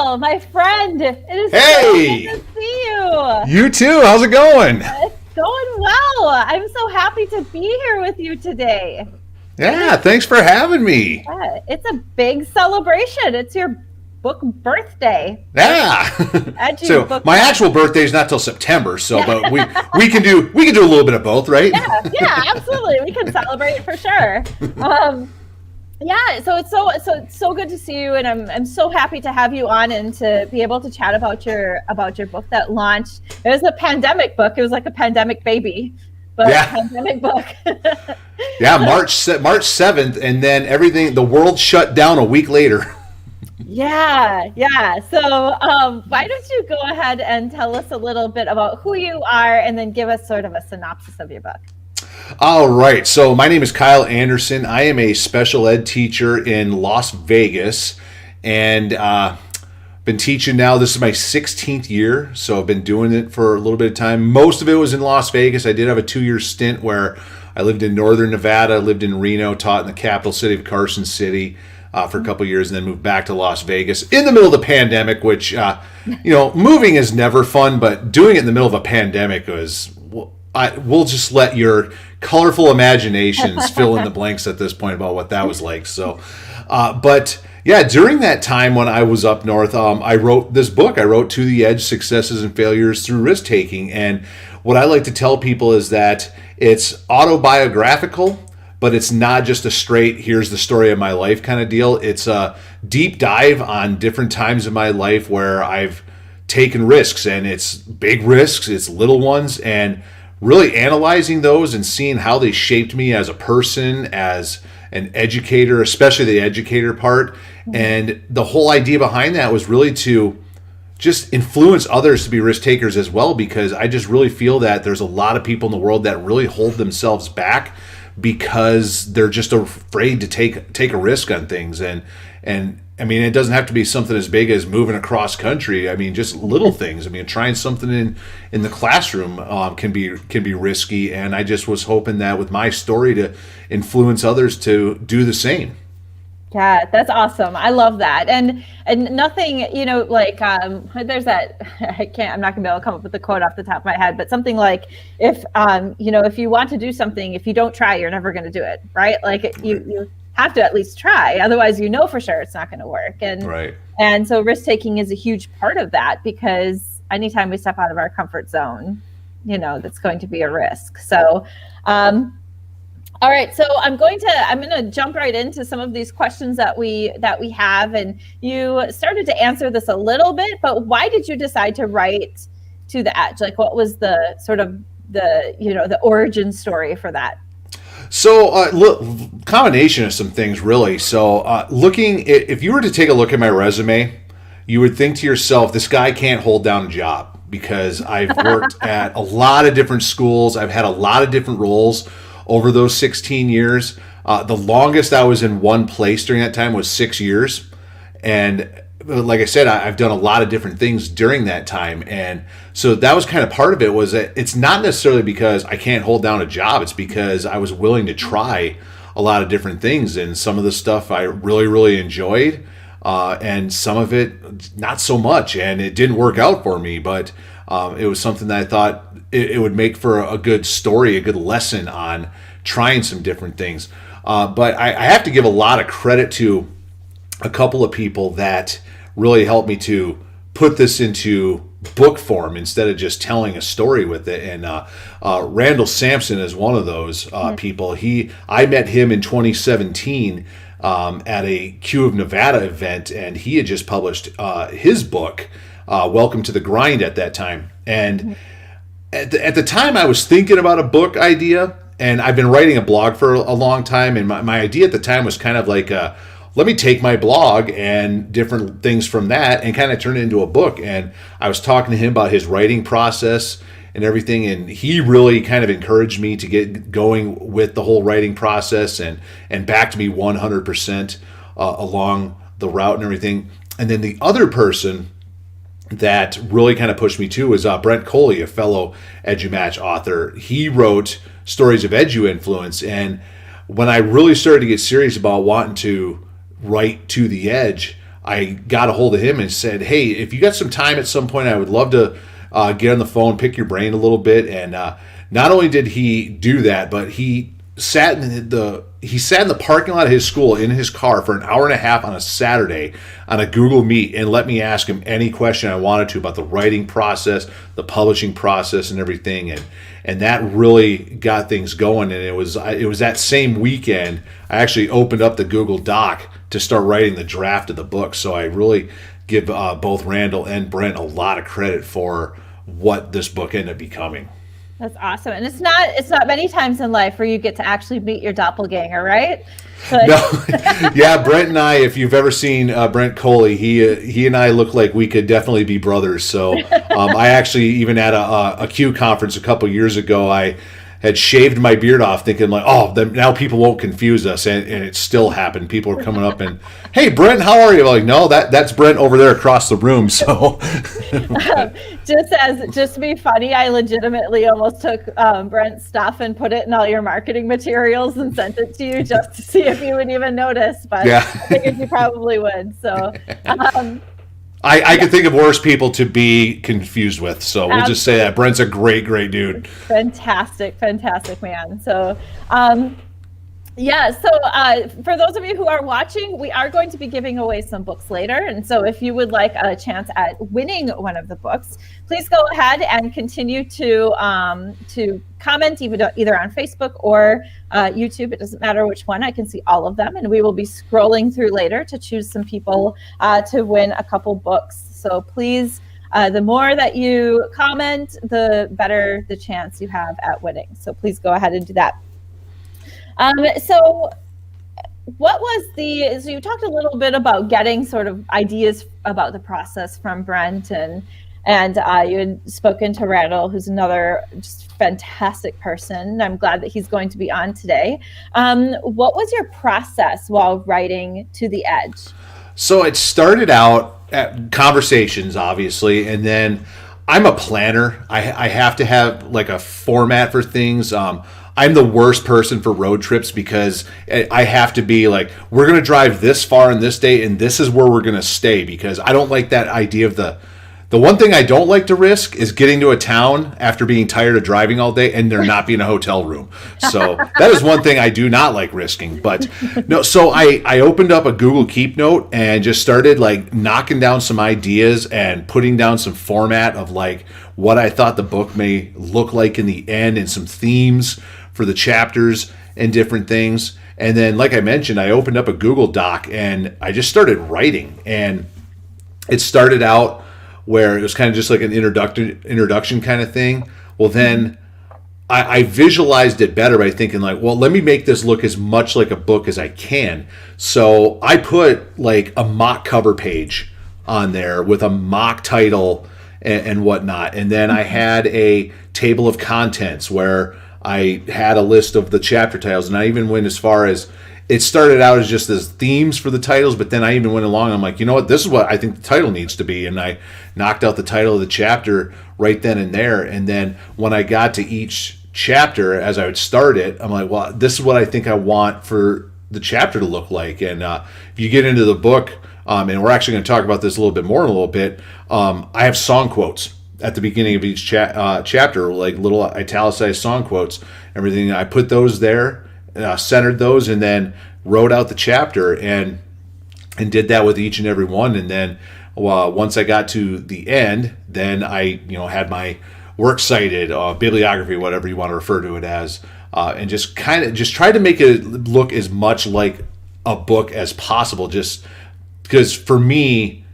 Randall, my friend, it is Hey! so good to see you. You too. How's it going? It's going well. I'm so happy to be here with you today. Yeah, thanks for having me. It's a big celebration. It's your book birthday. Yeah. So book my actual birthday is not till September, but we can do a little bit of both, right? Yeah, absolutely. We can celebrate for sure. Yeah, so it's so good to see you, and I'm so happy to have you on and to be able to chat about your book that launched. It was a pandemic book. It was like a pandemic baby, but a pandemic book. Yeah, March 7th, and then the world shut down a week later. Yeah. So why don't you go ahead and tell us a little bit about who you are, and then give us sort of a synopsis of your book. All right. So my name is Kyle Anderson. I am a special ed teacher in Las Vegas, and been teaching now. This is my 16th year, so I've been doing it for a little bit of time. Most of it was in Las Vegas. I did have a 2-year stint where I lived in northern Nevada, lived in Reno, taught in the capital city of Carson City for a couple of years, and then moved back to Las Vegas in the middle of the pandemic, which, moving is never fun, but doing it in the middle of a pandemic we'll just let your colorful imaginations fill in the blanks at this point about what that was like. So, but yeah, during that time when I was up north, I wrote this book. I wrote To the Edge: Successes and Failures Through Risk Taking. And what I like to tell people is that it's autobiographical, but it's not just a straight, here's the story of my life kind of deal. It's a deep dive on different times in my life where I've taken risks, and it's big risks, it's little ones, and really analyzing those and seeing how they shaped me as a person, as an educator, especially the educator part. And the whole idea behind that was really to just influence others to be risk takers as well, because I just really feel that there's a lot of people in the world that really hold themselves back because they're just afraid to take a risk on things. And I mean, it doesn't have to be something as big as moving across country. I mean, just little things. I mean, trying something in the classroom can be risky. And I just was hoping that with my story to influence others to do the same. Yeah, that's awesome. I love that. And nothing, there's that, I'm not gonna be able to come up with the quote off the top of my head, but something like, if you want to do something, if you don't try, you're never going to do it. Right. Like you have to at least try. Otherwise, for sure it's not going to work. And right. And so risk taking is a huge part of that, because anytime we step out of our comfort zone, that's going to be a risk. So, all right, so I'm going to jump right into some of these questions that we have, and you started to answer this a little bit, but why did you decide to write To the Edge? Like, what was the sort of the origin story for that? So, combination of some things, really. So, if you were to take a look at my resume, you would think to yourself, this guy can't hold down a job, because I've worked at a lot of different schools. I've had a lot of different roles over those 16 years. The longest I was in one place during that time was 6 years. And like I said, I've done a lot of different things during that time. And so that was kind of part of it, was that it's not necessarily because I can't hold down a job. It's because I was willing to try a lot of different things. And some of the stuff I really, really enjoyed. And some of it, not so much. And it didn't work out for me, but it was something that I thought it would make for a good story, a good lesson on trying some different things. But I have to give a lot of credit to a couple of people that really helped me to put this into book form instead of just telling a story with it. And Randall Sampson is one of those people. I met him in 2017 at a Q of Nevada event, and he had just published his book, Welcome to the Grind, at that time. And at the time, I was thinking about a book idea, and I've been writing a blog for a long time. And my idea at the time was kind of like, let me take my blog and different things from that and kind of turn it into a book. And I was talking to him about his writing process and everything, and he really kind of encouraged me to get going with the whole writing process and backed me 100% along the route and everything. And then the other person that really kind of pushed me too was Brent Coley, a fellow EduMatch author. He wrote Stories of Edu Influence, and when I really started to get serious about wanting to write To the Edge, I got a hold of him and said, hey, if you got some time at some point, I would love to get on the phone, pick your brain a little bit. And not only did he do that, but he sat in the parking lot of his school in his car for an hour and a half on a Saturday on a Google Meet and let me ask him any question I wanted to about the writing process, the publishing process, and everything. And that really got things going. And it was that same weekend I actually opened up the Google Doc to start writing the draft of the book. So I really give both Randall and Brent a lot of credit for what this book ended up becoming. That's awesome. And it's not many times in life where you get to actually meet your doppelganger, right? No. Yeah, Brent and I, if you've ever seen Brent Coley, he and I look like we could definitely be brothers. So I actually, even at a Q conference a couple years ago, I had shaved my beard off thinking like, oh, now people won't confuse us. And it still happened. People were coming up and, hey, Brent, how are you? I'm like, no, that's Brent over there across the room. So just to be funny, I legitimately almost took Brent's stuff and put it in all your marketing materials and sent it to you just to see if you would even notice. But yeah. I figured you probably would. So I could think of worse people to be confused with. So we'll just say that Brent's a great, great dude. Fantastic man. So, for those of you who are watching, we are going to be giving away some books later. And so if you would like a chance at winning one of the books, please go ahead and continue to comment either on Facebook or YouTube. It doesn't matter which one. I can see all of them. And we will be scrolling through later to choose some people to win a couple books. So please, the more that you comment, the better the chance you have at winning. So please go ahead and do that. So you talked a little bit about getting sort of ideas about the process from Brent and you had spoken to Randall, who's another just fantastic person. I'm glad that he's going to be on today. What was your process while writing To the Edge? So it started out at conversations, obviously, and then I'm a planner. I have to have like a format for things. I'm the worst person for road trips because I have to be like, we're going to drive this far in this day and this is where we're going to stay, because I don't like that idea of the one thing I don't like to risk is getting to a town after being tired of driving all day and there not being a hotel room. So that is one thing I do not like risking. But no, so I opened up a Google Keep Note and just started like knocking down some ideas and putting down some format of like what I thought the book may look like in the end and some themes for the chapters and different things. And then, like I mentioned, I opened up a Google Doc and I just started writing. And it started out where it was kind of just like an introduction kind of thing. Well, then I visualized it better by thinking like, well, let me make this look as much like a book as I can. So I put like a mock cover page on there with a mock title and whatnot. And then I had a table of contents where I had a list of the chapter titles, and I even went as far as, it started out as just as themes for the titles, but then I even went along, I'm like, you know what, this is what I think the title needs to be, and I knocked out the title of the chapter right then and there. And then when I got to each chapter, as I would start it, I'm like, well, this is what I think I want for the chapter to look like. And if you get into the book, and we're actually going to talk about this a little bit more in a little bit, I have song quotes at the beginning of each chapter, like little italicized song quotes, everything. I put those there, centered those, and then wrote out the chapter and did that with each and every one. And then once I got to the end, then I had my works cited, bibliography, whatever you want to refer to it as, and just tried to make it look as much like a book as possible, just because for me,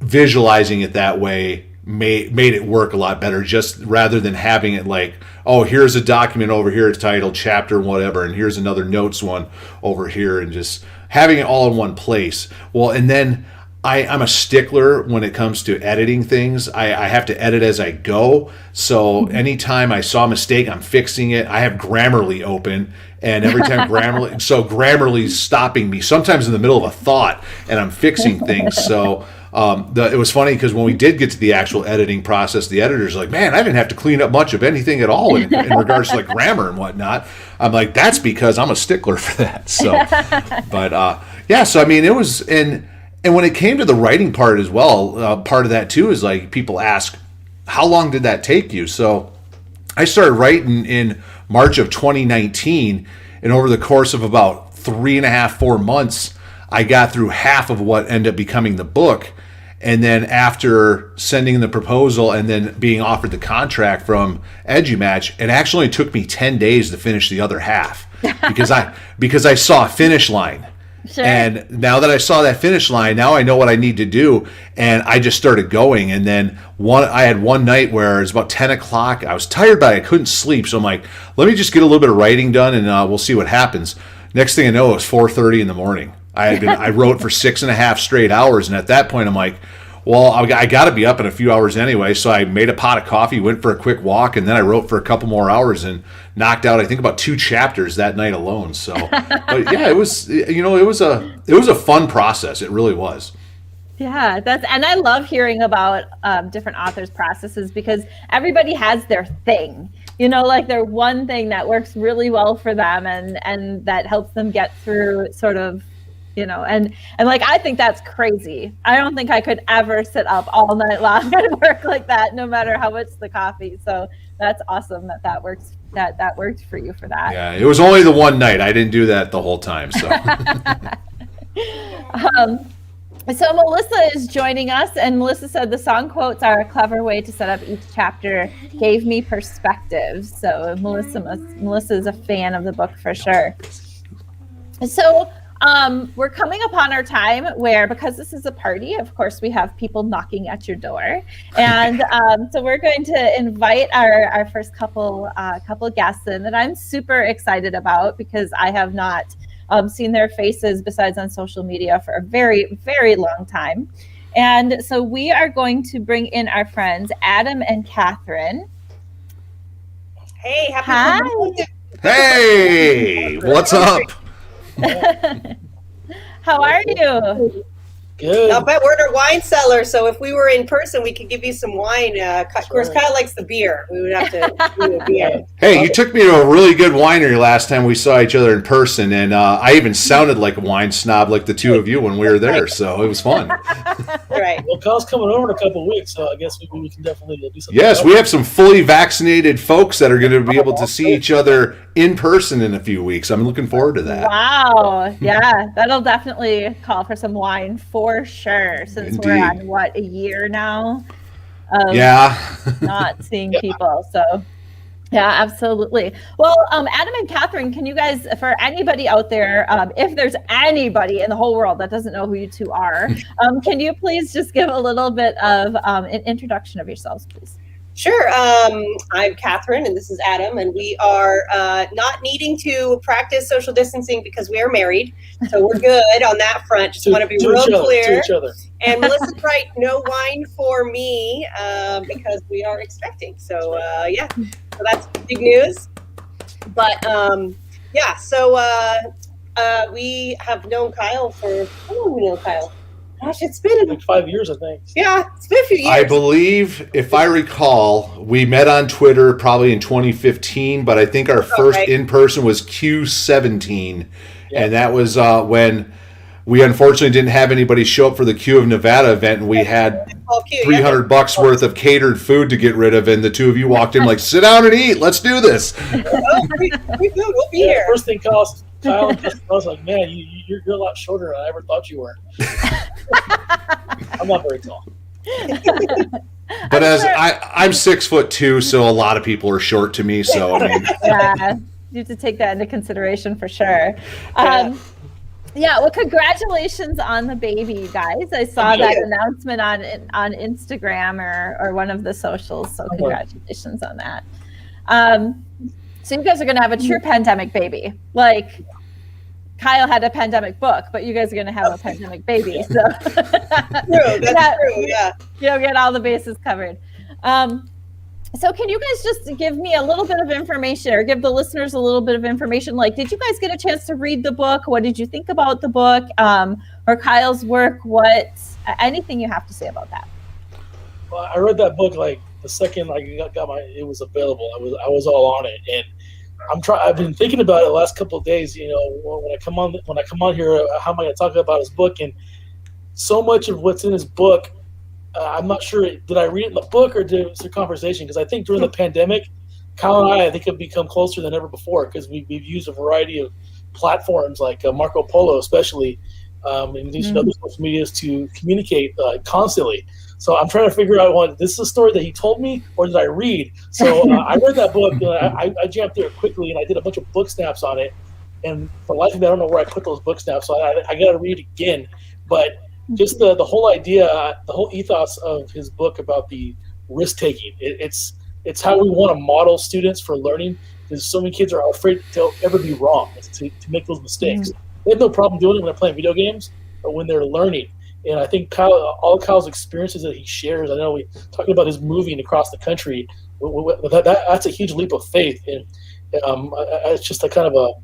visualizing it that way made it work a lot better, just rather than having it like, oh, here's a document over here, it's titled chapter whatever, and here's another notes one over here, and just having it all in one place. Well, and then I'm a stickler when it comes to editing things. I have to edit as I go. So anytime I saw a mistake, I'm fixing it. I have Grammarly open, and every time Grammarly's stopping me, sometimes in the middle of a thought, and I'm fixing things. So it was funny because when we did get to the actual editing process, the editor's like, man, I didn't have to clean up much of anything at all in regards to like grammar and whatnot. I'm like, that's because I'm a stickler for that. So, but yeah, so I mean, it was, and And when it came to the writing part as well, part of that too is like people ask, how long did that take you? So I started writing in March of 2019, and over the course of about 3.5, 4 months, I got through half of what ended up becoming the book. And then after sending the proposal and then being offered the contract from EduMatch, it actually took me 10 days to finish the other half because I saw a finish line. Sure. And now that I saw that finish line, now I know what I need to do. And I just started going. And then I had one night where it was about 10 o'clock. I was tired, but I couldn't sleep. So I'm like, let me just get a little bit of writing done and we'll see what happens. Next thing I know, it was 4:30 in the morning. I wrote for 6.5 straight hours. And at that point, I'm like, well, I got to be up in a few hours anyway. So I made a pot of coffee, went for a quick walk, and then I wrote for a couple more hours and knocked out, I think, about 2 chapters that night alone. So, but yeah, it was a fun process. It really was. Yeah, and I love hearing about different authors' processes because everybody has their thing, like their one thing that works really well for them and that helps them get through sort of, and like, I think that's crazy. I don't think I could ever sit up all night long and work like that, no matter how much the coffee. So that's awesome that works. That worked for you for that. Yeah, it was only the one night. I didn't do that the whole time. So. So Melissa is joining us, and Melissa said the song quotes are a clever way to set up each chapter. Gave me perspective. So Melissa is a fan of the book for sure. So we're coming upon our time where, because this is a party, of course, we have people knocking at your door, and so we're going to invite our first couple guests in that I'm super excited about because I have not seen their faces besides on social media for a very, very long time. And so we are going to bring in our friends, Adam and Catherine. Hey, happy birthday. Hey, what's up? How are you? Good. I'll bet we're in our wine cellar, so if we were in person, we could give you some wine. Of course, Kyle likes the beer. We would have to do a beer. Hey, you took me to a really good winery last time we saw each other in person, and I even sounded like a wine snob like the two of you when we were there, so it was fun. Right. Well, Kyle's coming over in a couple of weeks, so I guess we can definitely do something. Yes, we have some fully vaccinated folks that are going to be able to see each other in person in a few weeks. I'm looking forward to that. Wow. Yeah, that'll definitely call for some wine for sure, since Indeed. we're on a year now of not seeing people. So yeah, absolutely. Well, Adam and Catherine, can you guys, for anybody out there, if there's anybody in the whole world that doesn't know who you two are, can you please just give a little bit of an introduction of yourselves, please? Sure. I'm Catherine, and this is Adam, and we are not needing to practice social distancing because we are married, so we're good on that front. Just want to be real clear. To each other. And Melissa's right, no wine for me because we are expecting. So yeah, so that's big news. But yeah, so we have known Kyle for, how long have we known Kyle? Gosh, it's been like 5 years, I think. Yeah, it's been a few years. I believe, if I recall, we met on Twitter probably in 2015, but I think our first in-person was Q17, and that was when we unfortunately didn't have anybody show up for the Q of Nevada event, and we had $300 worth of catered food to get rid of, and the two of you walked in like, sit down and eat, let's do this. We're good, we'll be here. First thing Kyle, I was like, man, you're a lot shorter than I ever thought you were. I'm not very tall. But I'm 6'2", so a lot of people are short to me. So I mean, yeah, you have to take that into consideration for sure. Yeah, well, congratulations on the baby, you guys. I saw that announcement on Instagram or one of the socials. So congratulations on that. So you guys are going to have a true pandemic baby. Like, Kyle had a pandemic book, but you guys are going to have a pandemic baby. So That's true, yeah. Get all the bases covered. So can you guys just give me a little bit of information, or give the listeners a little bit of information? Like, did you guys get a chance to read the book? What did you think about the book or Kyle's work? Anything you have to say about that? Well, I read that book like the second it was available. I was all on it, and I've been thinking about it the last couple of days. You know, when I come on here, how am I going to talk about his book? And so much of what's in his book, I'm not sure, did I read it in the book or did it was a conversation? Because I think during the pandemic, Kyle and I think, have become closer than ever before because we've used a variety of platforms like Marco Polo, especially, and these other social medias to communicate constantly. So I'm trying to figure out, this is a story that he told me or did I read? So I read that book. I jumped there quickly and I did a bunch of book snaps on it. And for the life of me, I don't know where I put those book snaps. So I got to read again. But just the whole idea, the whole ethos of his book about the risk taking, it's how we want to model students for learning, because so many kids are afraid to ever be wrong, to make those mistakes. They have no problem doing it when they're playing video games or when they're learning. And I think all Kyle's experiences that he shares, I know we talking about his moving across the country, that's a huge leap of faith. And it's just a kind of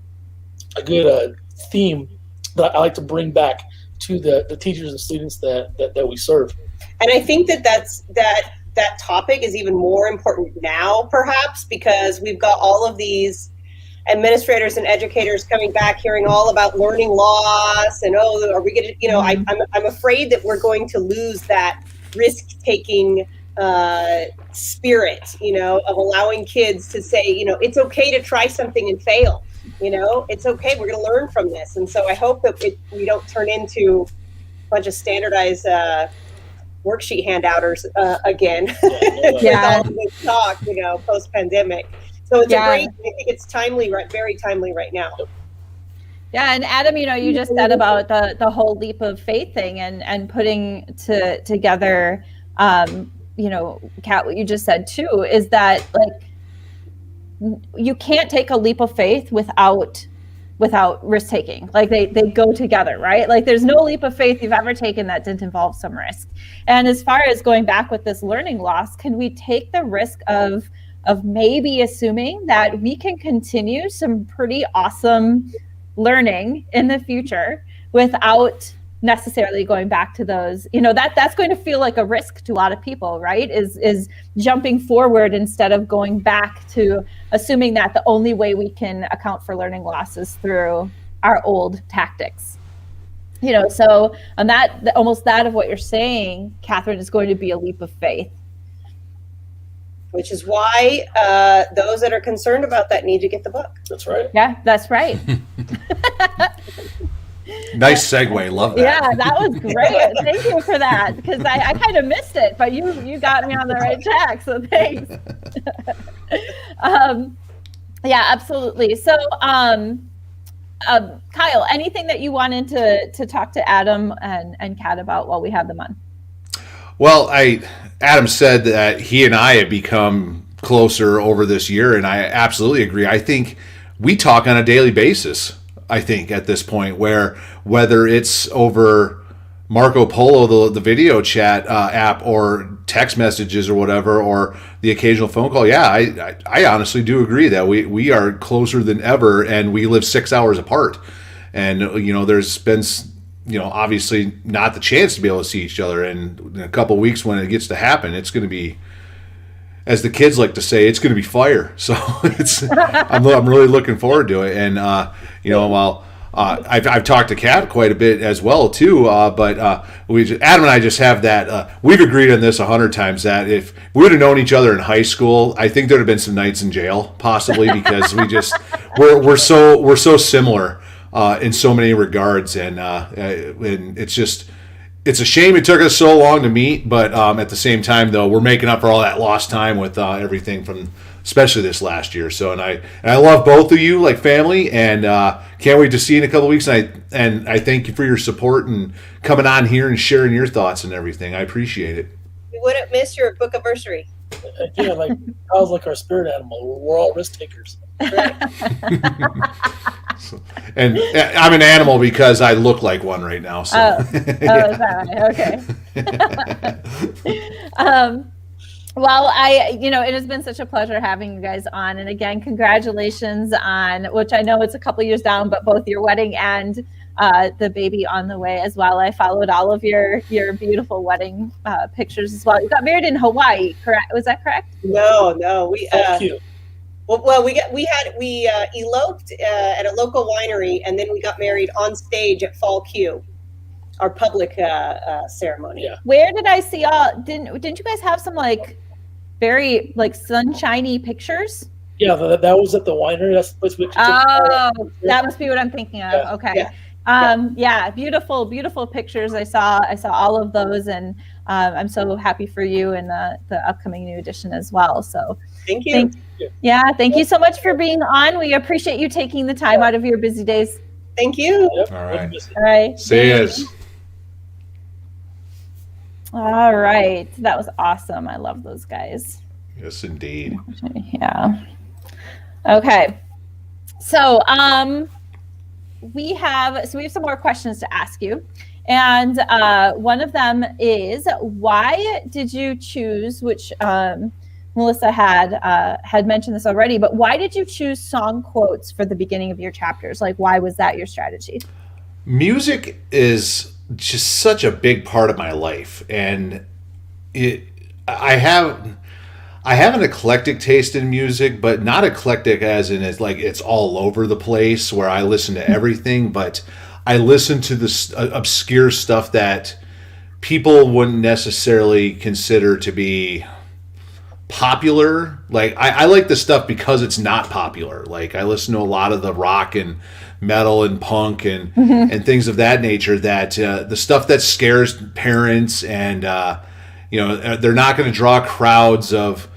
a good theme that I like to bring back to the teachers and students that we serve. And I think that topic is even more important now, perhaps, because we've got all of these administrators and educators coming back, hearing all about learning loss, and are we going to? I'm afraid that we're going to lose that risk-taking spirit, of allowing kids to say, it's okay to try something and fail. It's okay. We're going to learn from this, and so I hope that we don't turn into a bunch of standardized worksheet handouters again with all of this talk, post-pandemic. So it's I think it's timely, right? Very timely right now. Yeah, and Adam, you just said about the whole leap of faith thing and putting together, Kat, what you just said too, is that you can't take a leap of faith without risk taking. They go together, right? There's no leap of faith you've ever taken that didn't involve some risk. And as far as going back with this learning loss, can we take the risk of maybe assuming that we can continue some pretty awesome learning in the future without necessarily going back to those, that's going to feel like a risk to a lot of people, right? Is jumping forward instead of going back to assuming that the only way we can account for learning loss is through our old tactics. So on that, almost that of what you're saying, Catherine, is going to be a leap of faith. Which is why those that are concerned about that need to get the book. That's right. Yeah, that's right. Nice segue. Love that. Yeah, that was great. Thank you for that, because I kind of missed it, but you got me on the right track, so thanks. Yeah, absolutely. So, Kyle, anything that you wanted to talk to Adam and Kat about while we have them on? Well, Adam said that he and I have become closer over this year, and I absolutely agree. I think we talk on a daily basis, I think, at this point, where whether it's over Marco Polo, the video chat app, or text messages or whatever, or the occasional phone call, I honestly do agree that we are closer than ever, and we live 6 hours apart. And, there's been obviously not the chance to be able to see each other. And in a couple of weeks when it gets to happen, it's going to be, as the kids like to say, it's going to be fire. So I'm really looking forward to it. And, while I've talked to Kat quite a bit as well too, but Adam and I just have that, we've agreed on this 100 times, that if we would have known each other in high school, I think there'd have been some nights in jail possibly, because we're so similar in so many regards, and it's a shame it took us so long to meet, but at the same time, though, we're making up for all that lost time with everything from especially this last year. So, and I love both of you like family, and can't wait to see you in a couple of weeks. And I thank you for your support and coming on here and sharing your thoughts and everything. I appreciate it. We wouldn't miss your book anniversary. Yeah, I was like our spirit animal. We're all risk takers. Right. And I'm an animal because I look like one right now. So. Is that right? Okay. Well, it has been such a pleasure having you guys on. And again, congratulations on, which I know it's a couple years down, but both your wedding and the baby on the way as well. I followed all of your beautiful wedding pictures as well. You got married in Hawaii, correct? Was that correct? No. Thank you. Well, we eloped at a local winery, and then we got married on stage at Fall Q. our public ceremony. Yeah. Where did I see all? Didn't you guys have some like very like sunshiny pictures? Yeah, that was at the winery. That's the place we took. Oh, that must be what I'm thinking of. Yeah. Okay. Yeah. Beautiful pictures. I saw all of those, and I'm so happy for you and the upcoming new edition as well. So Thank you. Thank you so much for being on. We appreciate you taking the time out of your busy days. Thank you. Yep. All right. All right. See yous. All right. That was awesome. I love those guys. Yes, indeed. Yeah. Okay. So, we have some more questions to ask you. And one of them is, why did you choose, which Melissa had mentioned this already, but why did you choose song quotes for the beginning of your chapters? Like, why was that your strategy? Music is just such a big part of my life, and I have an eclectic taste in music, but not eclectic as in it's like it's all over the place where I listen to everything, but I listen to this obscure stuff that people wouldn't necessarily consider to be popular. Like I like the stuff because it's not popular. Like I listen to a lot of the rock and metal and punk and and things of that nature, that the stuff that scares parents, and they're not going to draw crowds of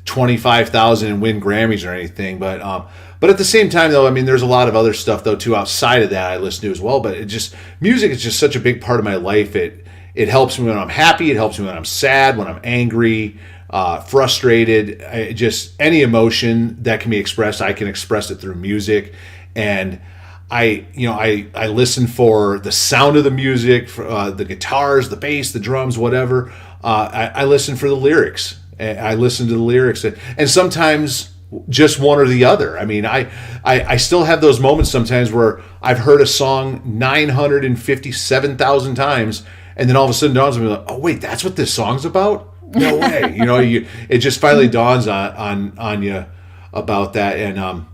25,000 and win Grammys or anything, but at the same time though, I mean, there's a lot of other stuff though too outside of that I listen to as well, but music is just such a big part of my life. It helps me when I'm happy, it helps me when I'm sad, when I'm angry, frustrated, just any emotion that can be expressed, I can express it through music. And I listen for the sound of the music, for the guitars, the bass, the drums, whatever. I listen for the lyrics. I listen to the lyrics, and sometimes just one or the other. I mean, I still have those moments sometimes where I've heard a song 957,000 times, and then all of a sudden dawns on me like, oh wait, that's what this song's about? No way. It just finally dawns on you about that. And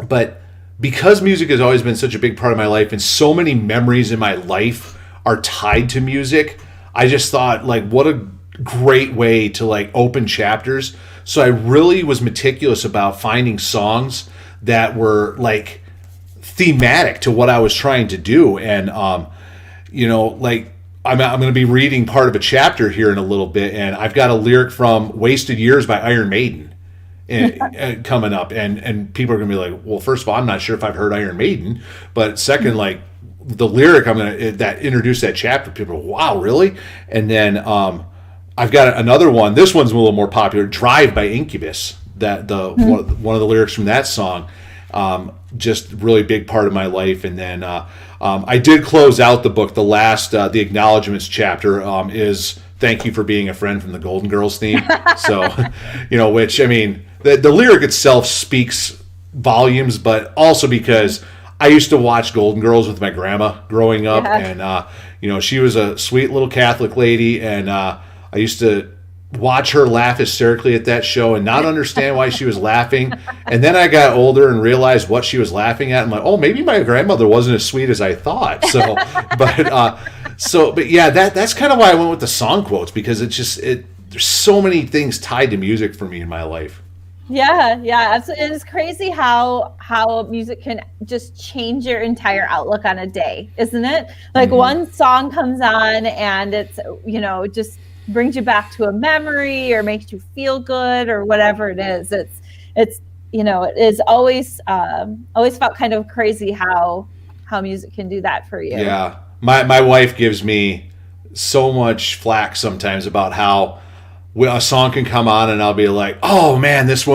but because music has always been such a big part of my life, and so many memories in my life are tied to music, I just thought, like, what a great way to like open chapters. So I really was meticulous about finding songs that were like thematic to what I was trying to do. And like I'm going to be reading part of a chapter here in a little bit, and I've got a lyric from Wasted Years by Iron Maiden and coming up, and people are going to be like, well, first of all, I'm not sure if I've heard Iron Maiden, but second, like the lyric that introduced that chapter, people are, wow, really? And then I've got another one. This one's a little more popular. Drive by Incubus. That one of the lyrics from that song, just really big part of my life. And then I did close out the book. The last, the acknowledgments chapter is "Thank you for being a friend" from the Golden Girls theme. So, which I mean, the lyric itself speaks volumes, but also because I used to watch Golden Girls with my grandma growing up, and she was a sweet little Catholic lady, and I used to watch her laugh hysterically at that show and not understand why she was laughing. And then I got older and realized what she was laughing at. I'm like, oh, maybe my grandmother wasn't as sweet as I thought. So, but yeah, that's kind of why I went with the song quotes, because there's so many things tied to music for me in my life. Yeah. It's crazy how music can just change your entire outlook on a day, isn't it? Like one song comes on and it's, just brings you back to a memory or makes you feel good or whatever it is. It is always felt kind of crazy how music can do that for you. Yeah. My wife gives me so much flack sometimes about how a song can come on and I'll be like, oh man, this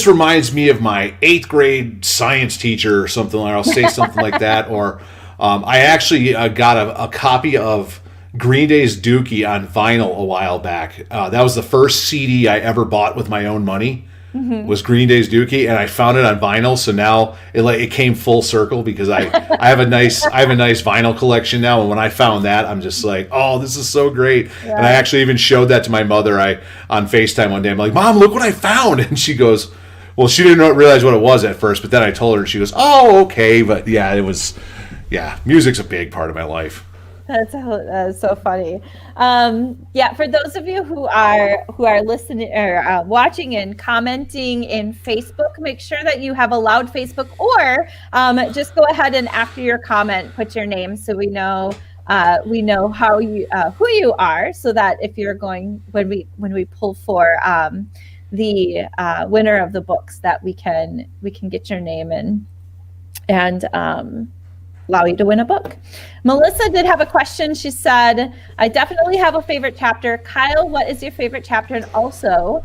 reminds me of my 8th grade science teacher or something, or I'll say something like that. Or I actually got a copy of Green Day's Dookie on vinyl a while back. That was the first CD I ever bought with my own money. Was Green Day's Dookie, and I found it on vinyl. So now it came full circle, because I have a nice vinyl collection now. And when I found that, I'm just like, oh, this is so great. Yeah. And I actually even showed that to my mother on FaceTime one day. I'm like, Mom, look what I found. And she goes, well, she didn't realize what it was at first, but then I told her, and she goes, oh, okay. But yeah, music's a big part of my life. That's so funny. Yeah, for those of you who are listening or watching and commenting in Facebook, make sure that you have allowed Facebook, or just go ahead and after your comment, put your name so we know how you who you are, so that if you're going when we pull for the winner of the books, that we can get your name in and allow you to win a book. Melissa did have a question. She said, I definitely have a favorite chapter. Kyle, what is your favorite chapter? And also,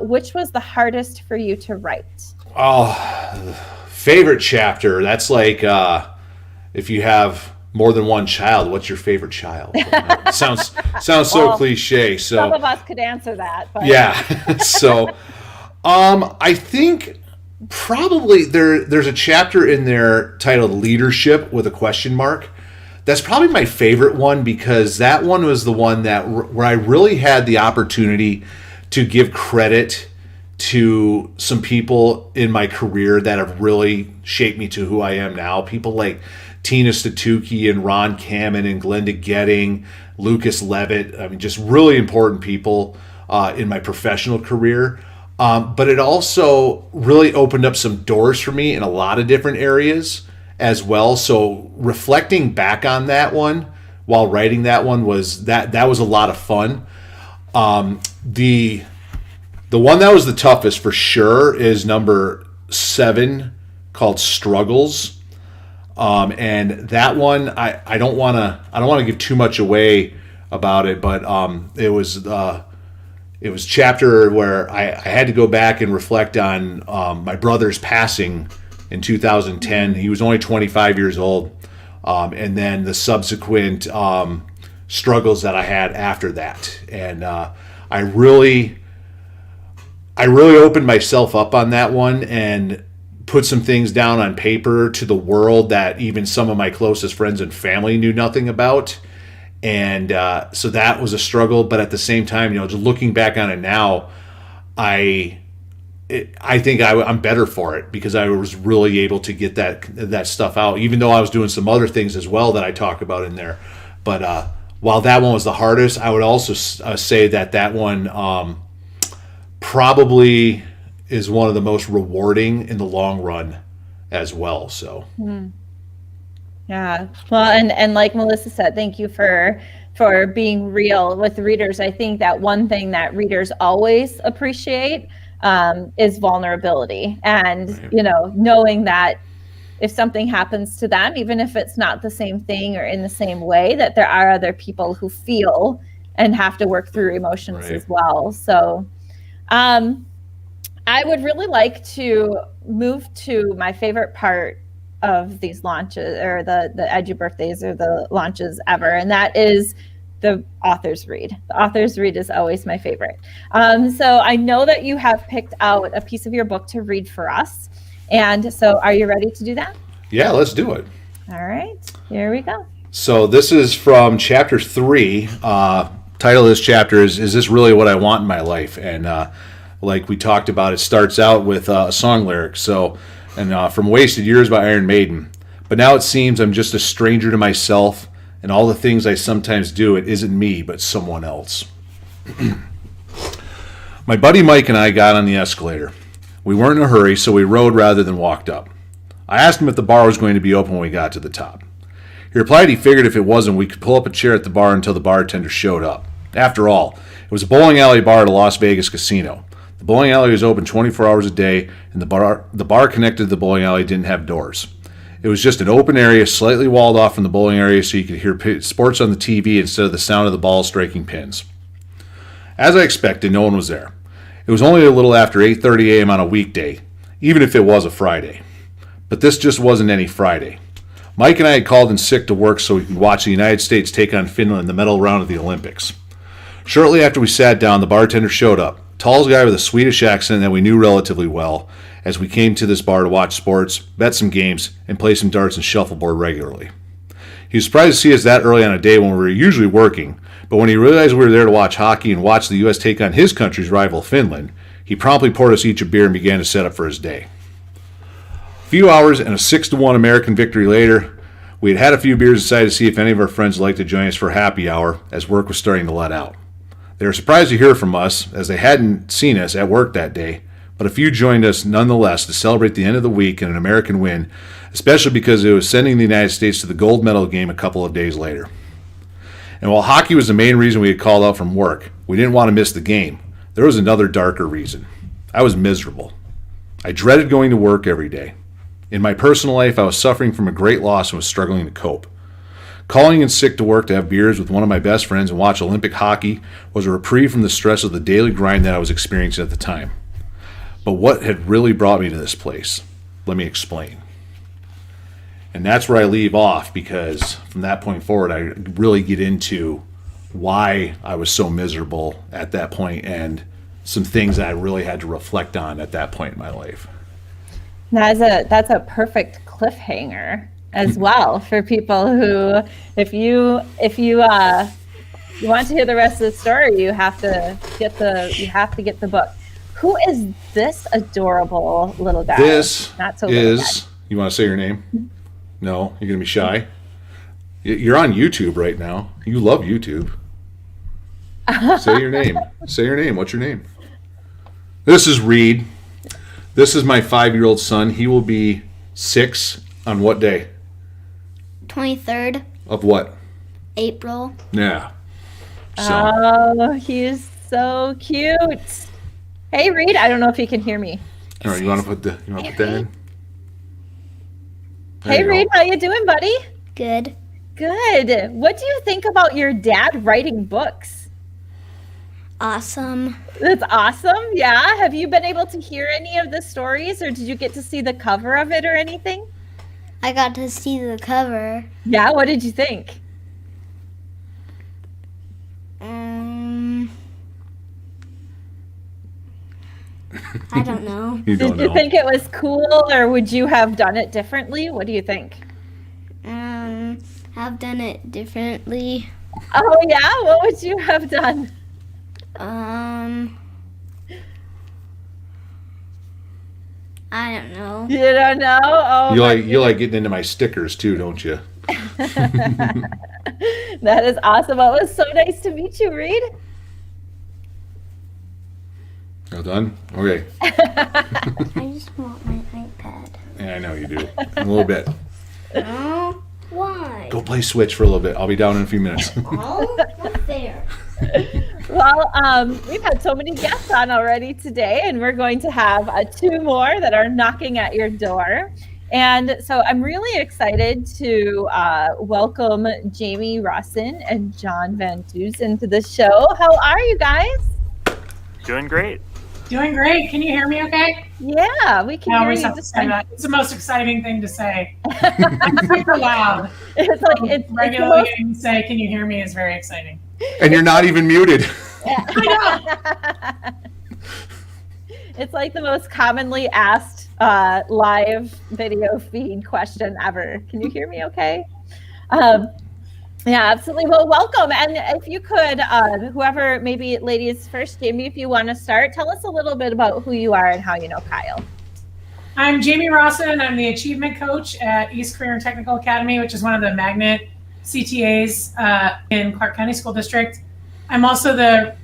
which was the hardest for you to write? Oh, favorite chapter. That's like if you have more than one child, what's your favorite child? sounds so cliche. So some of us could answer that. But. Yeah. So I think probably there's a chapter in there titled Leadership with a question mark. That's probably my favorite one, because that one was the one where I really had the opportunity to give credit to some people in my career that have really shaped me to who I am now. People like Tina Statuki and Ron Kamen and Glenda Getting, Lucas Levitt. I mean, just really important people in my professional career. But it also really opened up some doors for me in a lot of different areas as well. So reflecting back on that one while writing that one was a lot of fun. The one that was the toughest for sure is number 7, called Struggles. And that one, I don't want to give too much away about it, but it was a chapter where I had to go back and reflect on my brother's passing in 2010. He was only 25 years old, and then the subsequent struggles that I had after that. And I really opened myself up on that one and put some things down on paper to the world that even some of my closest friends and family knew nothing about. And so that was a struggle, but at the same time, just looking back on it now, I think I'm better for it, because I was really able to get that stuff out, even though I was doing some other things as well that I talk about in there. But while that one was the hardest, I would also say that one probably is one of the most rewarding in the long run as well. So. Mm. Yeah. Well, and like Melissa said, thank you for being real with readers. I think that one thing that readers always appreciate is vulnerability, and knowing that if something happens to them, even if it's not the same thing or in the same way, that there are other people who feel and have to work through emotions as well. So I would really like to move to my favorite part of these launches, or the EduBirthdays, or the launches ever, and that is the author's read. The author's read is always my favorite. So I know that you have picked out a piece of your book to read for us, and so are you ready to do that? Yeah, let's do it. All right, here we go. So this is from chapter 3. Title of this chapter is This Really What I Want in My Life? And like we talked about, it starts out with a song lyric. So, and from Wasted Years by Iron Maiden. But now it seems I'm just a stranger to myself, and all the things I sometimes do, it isn't me, but someone else. My buddy Mike and I got on the escalator. We weren't in a hurry, so we rode rather than walked up. I asked him if the bar was going to be open when we got to the top. He replied he figured if it wasn't, we could pull up a chair at the bar until the bartender showed up. After all, it was a bowling alley bar at a Las Vegas casino. The bowling alley was open 24 hours a day, and the bar connected to the bowling alley didn't have doors. It was just an open area, slightly walled off from the bowling area, so you could hear sports on the TV instead of the sound of the ball striking pins. As I expected, no one was there. It was only a little after 8:30 a.m. on a weekday, even if it was a Friday. But this just wasn't any Friday. Mike and I had called in sick to work so we could watch the United States take on Finland in the medal round of the Olympics. Shortly after we sat down, the bartender showed up. Tall guy with a Swedish accent that we knew relatively well, as we came to this bar to watch sports, bet some games, and play some darts and shuffleboard regularly. He was surprised to see us that early on a day when we were usually working, but when he realized we were there to watch hockey and watch the U.S. take on his country's rival Finland, he promptly poured us each a beer and began to set up for his day. A few hours and a 6-1 American victory later, We had had a few beers, decided to see if any of our friends would like to join us for happy hour, as work was starting to let out. They were surprised to hear from us, as they hadn't seen us at work that day, but a few joined us nonetheless to celebrate the end of the week and an American win, especially because it was sending the United States to the gold medal game a couple of days later. And while hockey was the main reason we had called out from work, we didn't want to miss the game. There was another darker reason. I was miserable. I dreaded going to work every day. In my personal life, I was suffering from a great loss and was struggling to cope. Calling in sick to work to have beers with one of my best friends and watch Olympic hockey was a reprieve from the stress of the daily grind that I was experiencing at the time. But what had really brought me to this place? Let me explain. And that's where I leave off, because from that point forward, I really get into why I was so miserable at that point and some things that I really had to reflect on at that point in my life. That's a perfect cliffhanger as well for people who, if you want to hear the rest of the story, you have to get the book. Who is this adorable little guy? This Not so is, you want to say your name? No, you're going to be shy? You're on YouTube right now. You love YouTube. Say your name. Say your name. What's your name? This is Reed. This is my 5-year-old son. He will be 6 on what day? 23rd Of what? April. Yeah. So. Oh, he's so cute. Hey, Reed. I don't know if you can hear me. All right, you want to put that in? There Hey, you go. Reed. How you doing, buddy? Good. Good. What do you think about your dad writing books? Awesome. That's awesome. Yeah. Have you been able to hear any of the stories, or did you get to see the cover of it or anything? I got to see the cover. Yeah. What did you think? I don't know. You don't Did you know. think it was cool, or would you have done it differently? What do you think? I've done it differently. Oh, yeah? What would you have done? I don't know. You don't know? Oh, You like getting into my stickers too, don't you? that is awesome. Well, it was so nice to meet you, Reed. All done? Okay. I just want my iPad. Yeah, I know you do. A little bit. No? Why? Go play Switch for a little bit. I'll be down in a few minutes. Oh, not there. Well, we've had so many guests on already today, and we're going to have 2 more that are knocking at your door. And so I'm really excited to welcome Jamie Rossen and John Van Duzen to the show. How are you guys? Doing great. Doing great. Can you hear me okay? Yeah, we can I hear always you have to just say fine. that. It's the most exciting thing to say. I'm super loud. It's like it's Regularly the getting to say, can you hear me is very exciting. And you're not even muted. It's like the most commonly asked live video feed question ever. Can you hear me okay? Yeah, absolutely. Well, welcome. And if you could, whoever, maybe ladies first, Jamie, if you want to start, tell us a little bit about who you are and how you know Kyle. I'm Jamie Rossen. I'm the achievement coach at East Career and Technical Academy, which is one of the magnet CTAs in Clark County School District. I'm also the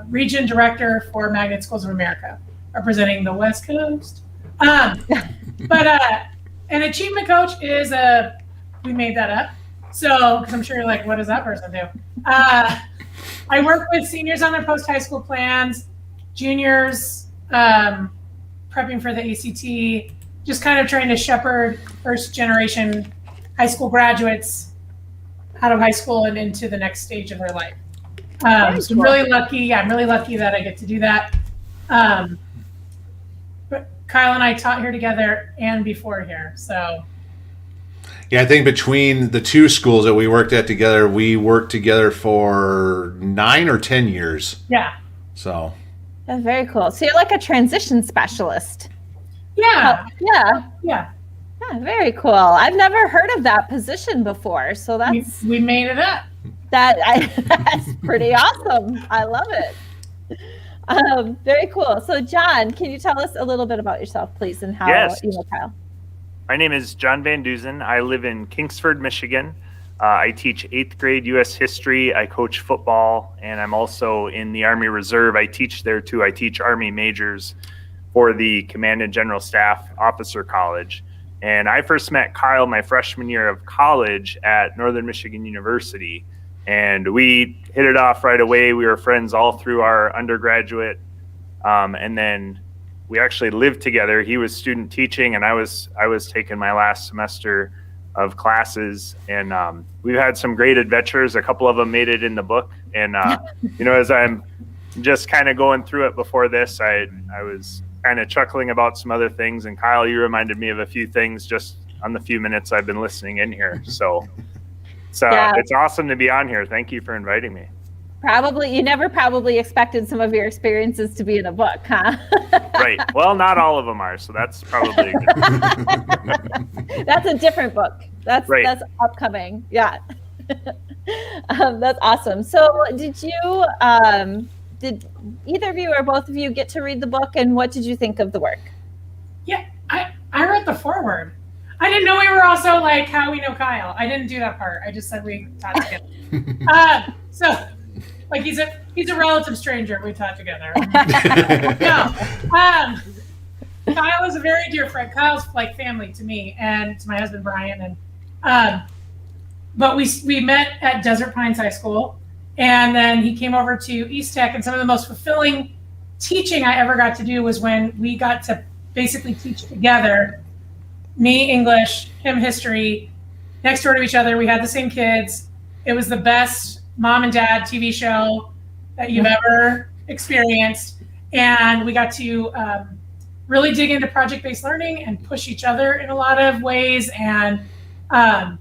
region director for Magnet Schools of America, representing the West Coast. But an achievement coach is we made that up. So, because I'm sure you're like, what does that person do? I work with seniors on their post-high school plans, juniors prepping for the ACT, just kind of trying to shepherd first-generation high school graduates out of high school and into the next stage of their life. So I'm really lucky. Yeah, I'm really lucky that I get to do that. But Kyle and I taught here together and before here, so. Yeah, I think between the 2 schools that we worked at together, we worked together for 9 or 10 years. Yeah. So. That's very cool. So you're like a transition specialist. Yeah. Yeah. Yeah. Yeah, very cool. I've never heard of that position before. So that's We made it up. that's pretty awesome. I love it. Very cool. So John, can you tell us a little bit about yourself, please, and how Yes. you know Kyle? My name is John Van Duzen. I live in Kingsford, Michigan. I teach 8th grade U.S. history. I coach football, and I'm also in the Army Reserve. I teach there too. I teach Army majors for the Command and General Staff Officer College. And I first met Kyle my freshman year of college at Northern Michigan University. And we hit it off right away. We were friends all through our undergraduate. And then we actually lived together. He was student teaching, and I was taking my last semester of classes. And we've had some great adventures. A couple of them made it in the book. And as I'm just kind of going through it before this, I was kind of chuckling about some other things. And Kyle, you reminded me of a few things just on the few minutes I've been listening in here. So it's awesome to be on here. Thank you for inviting me. You never probably expected some of your experiences to be in a book, huh? Right. Well, not all of them are, so that's probably a good. That's a different book. That's upcoming. Yeah. That's awesome. So did either of you or both of you get to read the book, and what did you think of the work? Yeah, I wrote the foreword. I didn't know we were also like how we know Kyle. I didn't do that part. I just said we taught together. So like he's a relative stranger. We taught together. No. Kyle is a very dear friend. Kyle's like family to me and to my husband Brian. And but we met at Desert Pines High School, and then he came over to East Tech. And some of the most fulfilling teaching I ever got to do was when we got to basically teach together. Me English, him history, next door to each other. We had the same kids. It was the best mom and dad TV show that you've ever experienced. And we got to really dig into project-based learning and push each other in a lot of ways. And I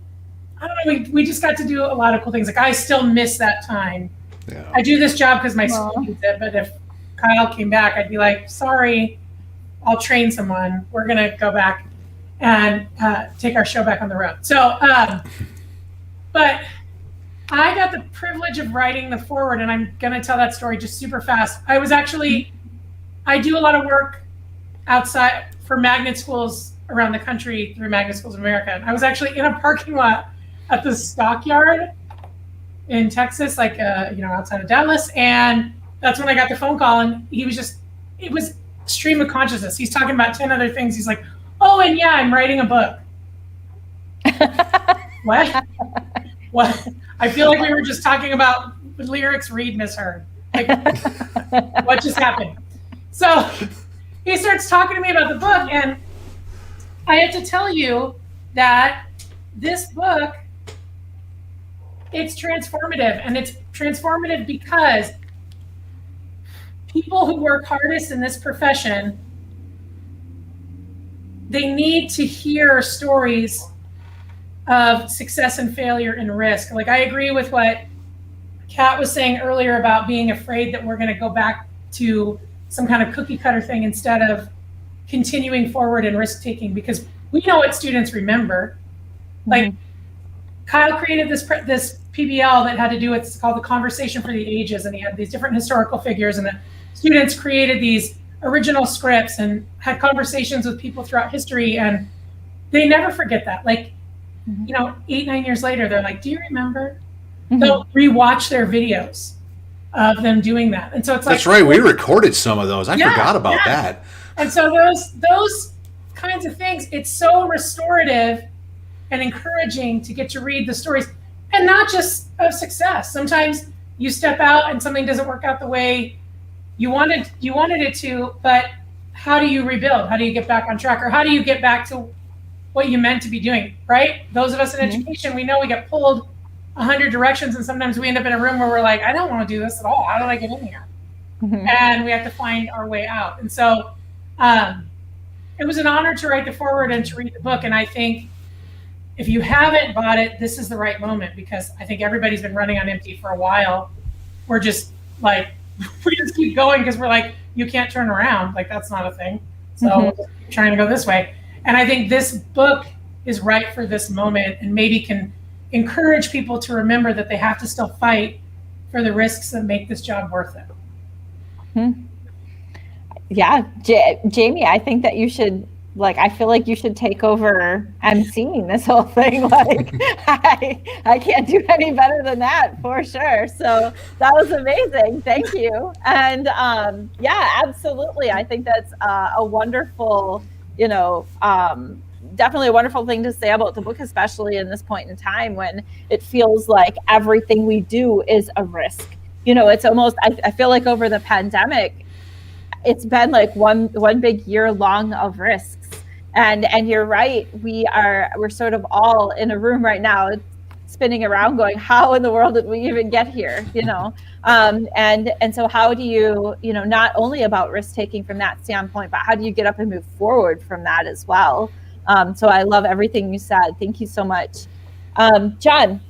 don't know, we just got to do a lot of cool things. Like I still miss that time. Yeah. I do this job because my school needs it, but if Kyle came back, I'd be like, sorry, I'll train someone. We're gonna go back and take our show back on the road. So, but I got the privilege of writing the foreword, and I'm going to tell that story just super fast. I do a lot of work outside for magnet schools around the country through Magnet Schools of America. And I was actually in a parking lot at the Stockyard in Texas, like, outside of Dallas. And that's when I got the phone call, and it was stream of consciousness. He's talking about 10 other things. He's like, oh, and yeah, I'm writing a book. What? I feel like we were just talking about lyrics Reed misheard. Like, what just happened? So he starts talking to me about the book, and I have to tell you that this book, it's transformative, and it's transformative because people who work hardest in this profession, they need to hear stories of success and failure and risk. Like I agree with what Kat was saying earlier about being afraid that we're going to go back to some kind of cookie cutter thing instead of continuing forward and risk taking, because we know what students remember. Like Kyle created this PBL that had to do with, it's called the Conversation for the Ages, and he had these different historical figures, and the students created these original scripts and had conversations with people throughout history, and they never forget that. Like, 8-9 years later, they're like, do you remember? They'll rewatch their videos of them doing that. And so it's like, that's right, we recorded some of those. I forgot about that. And so those kinds of things, it's so restorative and encouraging to get to read the stories, and not just of success. Sometimes you step out and something doesn't work out the way you wanted it to, but how do you rebuild? How do you get back on track? Or how do you get back to what you meant to be doing, right? Those of us in education, we know we get pulled 100 directions, and sometimes we end up in a room where we're like, I don't want to do this at all. How did I get in here? And we have to find our way out. And so it was an honor to write the foreword and to read the book. And I think if you haven't bought it, this is the right moment, because I think everybody's been running on empty for a while. We're just like, we just keep going because we're like, you can't turn around. Like, that's not a thing. So we're just trying to go this way. And I think this book is right for this moment, and maybe can encourage people to remember that they have to still fight for the risks that make this job worth it. Yeah, Jamie, I think that you should like, I feel like you should take over emceeing this whole thing. Like, I can't do any better than that for sure. So that was amazing. Thank you. And yeah, absolutely. I think that's a wonderful, definitely a wonderful thing to say about the book, especially in this point in time when it feels like everything we do is a risk. It's almost, I feel like over the pandemic, it's been like one big year long of risks. And you're right, we're sort of all in a room right now spinning around going, how in the world did we even get here? And so how do you, not only about risk taking from that standpoint, but how do you get up and move forward from that as well? So I love everything you said. Thank you so much. John.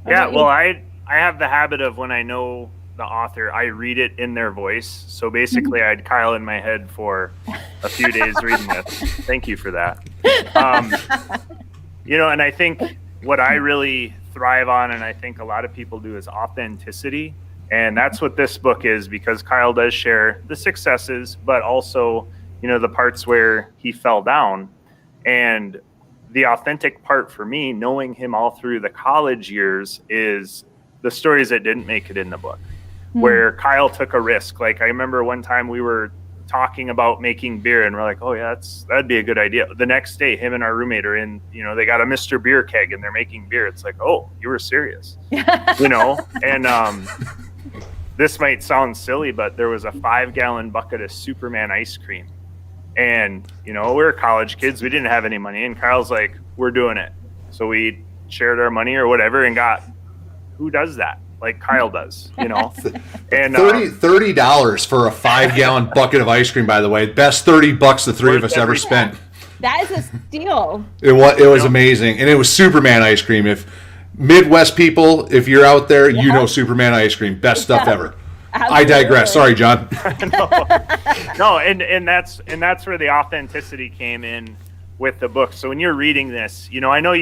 Yeah, well, I have the habit of when I know the author, I read it in their voice. So basically I had Kyle in my head for a few days reading this. Thank you for that. And I think what I really thrive on, and I think a lot of people do, is authenticity. And that's what this book is, because Kyle does share the successes, but also, the parts where he fell down. And the authentic part for me, knowing him all through the college years, is the stories that didn't make it in the book, where Kyle took a risk. Like, I remember one time we were talking about making beer and we're like, oh yeah, that'd be a good idea. The next day, him and our roommate are in, they got a Mr. Beer keg and they're making beer. It's like, oh, you were serious, and this might sound silly, but there was a 5-gallon bucket of Superman ice cream. And, we were college kids. We didn't have any money. And Kyle's like, we're doing it. So we shared our money or whatever and got, who does that? Like Kyle does, And $30 for a 5-gallon bucket of ice cream, by the way. Best $30 the three of us ever spent. That is a steal. It was amazing. And it was Superman ice cream. If Midwest people, if you're out there, Superman ice cream. Best stuff ever. Absolutely. I digress. Sorry, John. No, and that's where the authenticity came in with the book. So when you're reading this, I know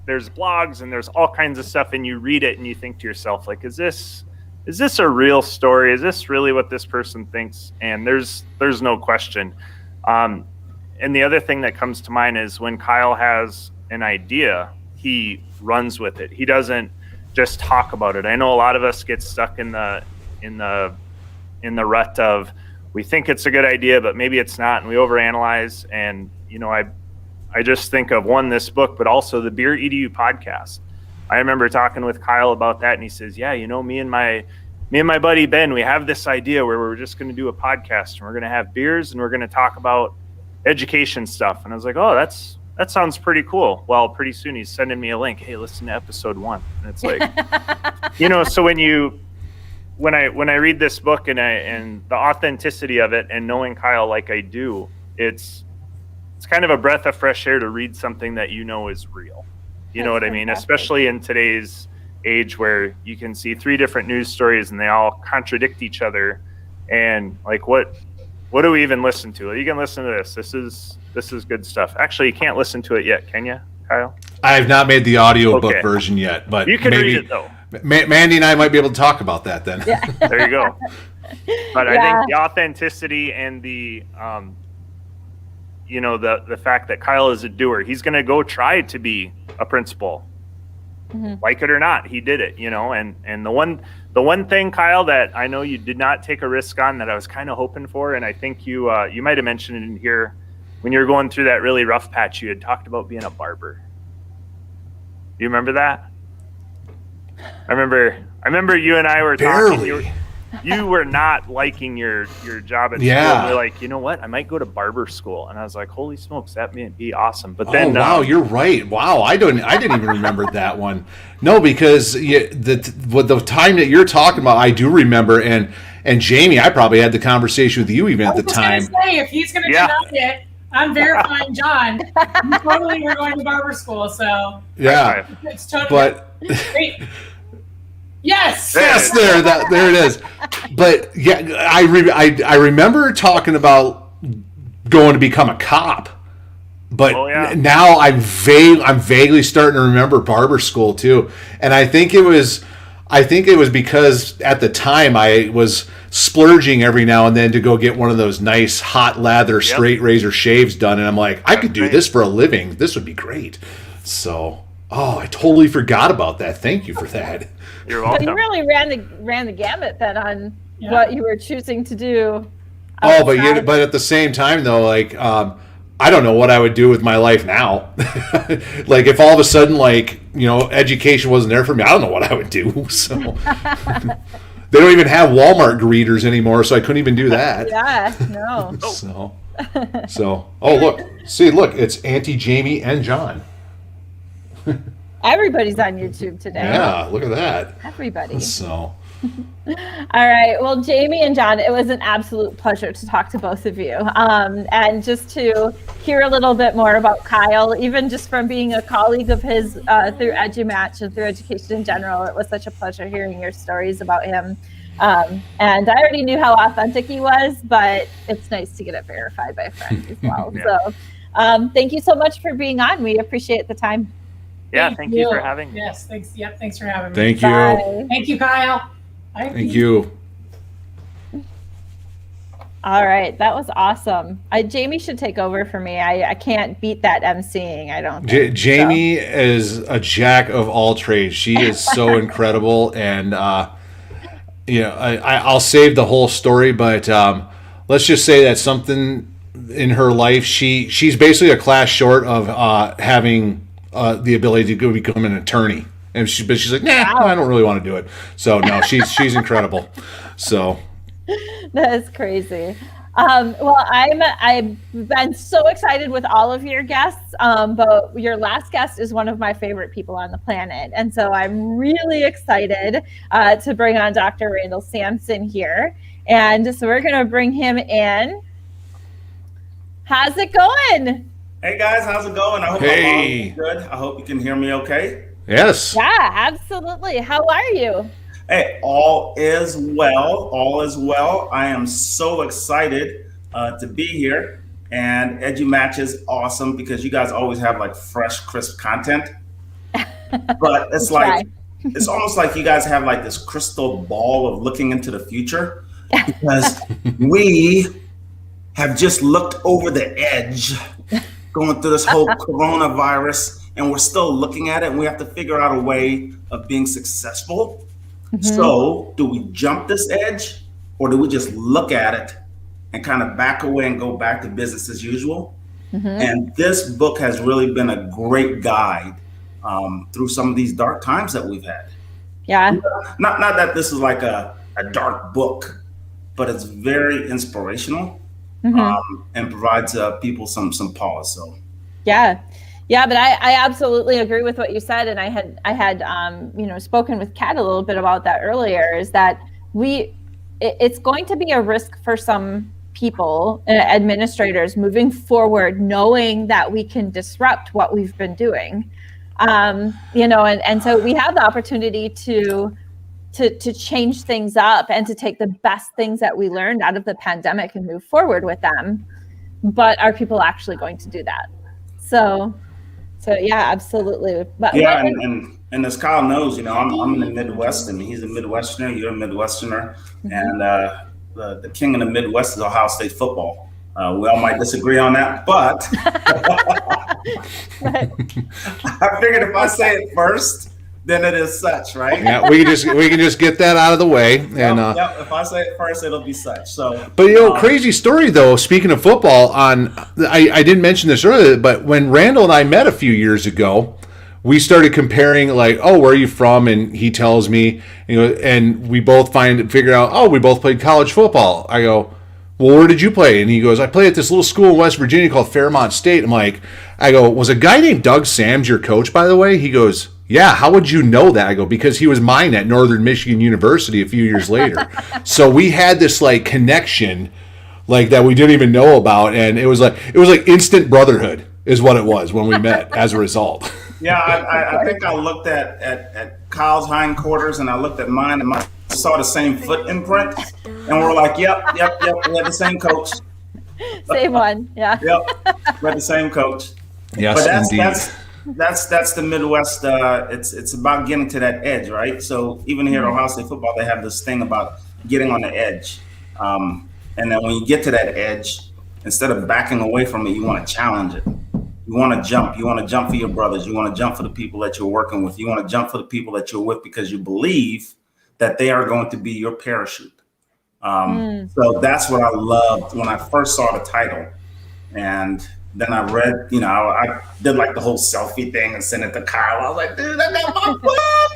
there's blogs and there's all kinds of stuff, and you read it and you think to yourself, like, is this a real story? Is this really what this person thinks? And there's no question. And the other thing that comes to mind is when Kyle has an idea, he runs with it. He doesn't just talk about it. I know a lot of us get stuck in the rut of, we think it's a good idea, but maybe it's not, and we overanalyze. And I just think of this book, but also the Beer EDU podcast. I remember talking with Kyle about that, and he says, yeah, me and my buddy Ben, we have this idea where we're just going to do a podcast, and we're going to have beers, and we're going to talk about education stuff. And I was like, oh, that sounds pretty cool. Well, pretty soon he's sending me a link. Hey, listen to episode 1. And it's like, so when I read this book and the authenticity of it, and knowing Kyle like I do, it's kind of a breath of fresh air to read something that is real. You know what I mean? Especially in today's age where you can see 3 different news stories and they all contradict each other. And like, what do we even listen to? You can listen to this. This is good stuff. Actually, you can't listen to it yet, can you, Kyle? I have not made the audiobook version yet, but you can read it though. Mandy and I might be able to talk about that then. Yeah. There you go. But I think the authenticity and the the fact that Kyle is a doer. He's going to go try to be a principal, like it or not. He did it, And the one thing, Kyle, that I know you did not take a risk on, that I was kind of hoping for, and I think you might have mentioned it in here when you were going through that really rough patch. You had talked about being a barber. Do you remember that? I remember you and I were talking. You were not liking your job at school. And you're like, you know what? I might go to barber school. And I was like, holy smokes, that may be awesome. But then, wow, you're right. Wow, I didn't even remember that one. No, because the time that you're talking about, I do remember. And Jamie, I probably had the conversation with you even at the time. Say, if he's going to deny it, I'm verifying John. You totally were going to barber school, so yeah, it's totally. But wait. Yes, there it is. But yeah, I remember talking about going to become a cop, but now I'm vaguely starting to remember barber school too. And I think it was I think it was because at the time I was splurging every now and then to go get one of those nice hot lather straight razor shaves done, and I'm like, I could do this for a living. This would be great. So, I totally forgot about that. Thank you for that. You're So welcome. you really ran the gamut then on what you were choosing to do. But at the same time though, like I don't know what I would do with my life now. Like if all of a sudden, like, education wasn't there for me, I don't know what I would do. So they don't even have Walmart greeters anymore, so I couldn't even do that. Yeah, no. So look, it's Auntie Jamie and John. Everybody's on YouTube today. Yeah, look at that. Everybody. So. All right. Well, Jamie and John, it was an absolute pleasure to talk to both of you. And just to hear a little bit more about Kyle, even just from being a colleague of his through EduMatch and through education in general, it was such a pleasure hearing your stories about him. And I already knew how authentic he was, but it's nice to get it verified by friends as well. So thank you so much for being on. We appreciate the time. Yeah, thank you for having me. Yes, thanks. Yep, thanks for having me. Thank you. Bye. Thank you, Kyle. Bye. Thank you. All right, that was awesome. Jamie should take over for me. I can't beat that emceeing. I don't think. Jamie is a jack of all trades. She is so incredible, and I'll save the whole story, but let's just say that something in her life, she's basically a class short of having the ability to go become an attorney. But she's like, I don't really want to do it. So no, she's incredible. So that is crazy. Well, I've been so excited with all of your guests, but your last guest is one of my favorite people on the planet, and so I'm really excited to bring on Dr. Randall Sampson here. And so we're going to bring him in. How's it going? Hey guys, how's it going? I hope I'm good. I hope you can hear me okay. Yes. Yeah, absolutely. How are you? Hey, all is well. All is well. I am so excited to be here. And EduMatch is awesome because you guys always have like fresh, crisp content. But it's like, it's almost like you guys have like this crystal ball of looking into the future, because we have just looked over the edge going through this whole coronavirus, and we're still looking at it, and we have to figure out a way of being successful. Mm-hmm. So do we jump this edge, or do we just look at it and kind of back away and go back to business as usual? Mm-hmm. And this book has really been a great guide through some of these dark times that we've had. Yeah. Not that this is like a dark book, but it's very inspirational. Mm-hmm. And provides people some pause. So yeah, but I absolutely agree with what you said, and I had spoken with Kat a little bit about that earlier. Is that it's going to be a risk for some people, administrators, moving forward, knowing that we can disrupt what we've been doing, and so we have the opportunity to change things up and to take the best things that we learned out of the pandemic and move forward with them. But are people actually going to do that? So yeah, absolutely. But yeah, and as Kyle knows, I'm in the Midwest, and he's a Midwesterner, you're a Midwesterner, mm-hmm. and the king of the Midwest is Ohio State football. We all might disagree on that, but I figured if I say it first, then it is such, right? Yeah, we can just get that out of the way. And yep. If I say it first, it'll be such. So, but crazy story though. Speaking of football, I didn't mention this earlier, but when Randall and I met a few years ago, we started comparing, like, oh, where are you from? And he tells me, and we both figure out, oh, we both played college football. I go, well, where did you play? And he goes, I played at this little school in West Virginia called Fairmont State. I go, was a guy named Doug Sams your coach, by the way? He goes, yeah, how would you know that? I go, because he was mine at Northern Michigan University a few years later. So we had this like connection like that we didn't even know about, and it was like instant brotherhood is what it was when we met as a result. Yeah, I think I looked at Kyle's hindquarters and I looked at mine, and I saw the same foot imprint, and we're like, yep, we had the same coach. Same one, yeah. Yep, we had the same coach. Yes, but indeed. that's the Midwest. It's about getting to that edge, right? So even here at Ohio State football, they have this thing about getting on the edge, and then when you get to that edge, instead of backing away from it, you want to challenge it. You want to jump. You want to jump for your brothers. You want to jump for the people that you're working with. You want to jump for the people that you're with because you believe that they are going to be your parachute. So that's what I loved when I first saw the title. And then I read, I did like the whole selfie thing and sent it to Kyle. I was like, dude, I got my book.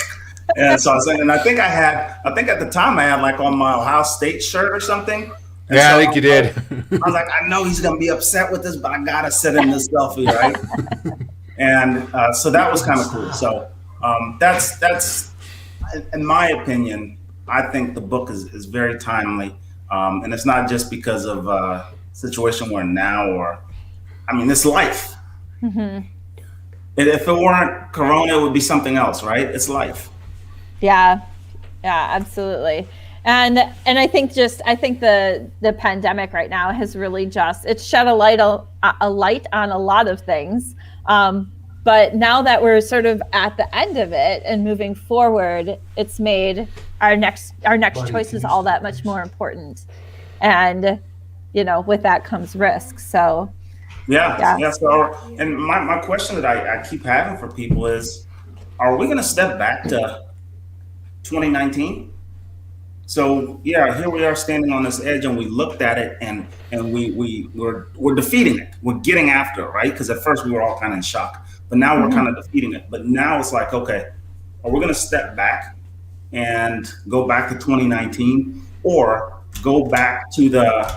And so I was saying, and I think at the time I had like on my Ohio State shirt or something. And yeah, so I think you did. I was like, I know he's going to be upset with this, but I got to send him this selfie, right? And so that was kind of cool. So that's, in my opinion, I think the book is very timely. And it's not just because of situation we're in now, it's life. Mm-hmm. If it weren't Corona, it would be something else, right? It's life. Yeah, absolutely. And I think the pandemic right now has really it's shed a light on a lot of things. But now that we're sort of at the end of it and moving forward, it's made our next choices all that much more important. And with that comes risk. So yeah. So, and my question that I keep having for people is, are we going to step back to 2019? So here we are standing on this edge, and we looked at it, and we're defeating it. We're getting after it, right? Because at first we were all kind of in shock, but now we're kind of defeating it. But now it's like, okay, are we going to step back and go back to 2019, or go back to the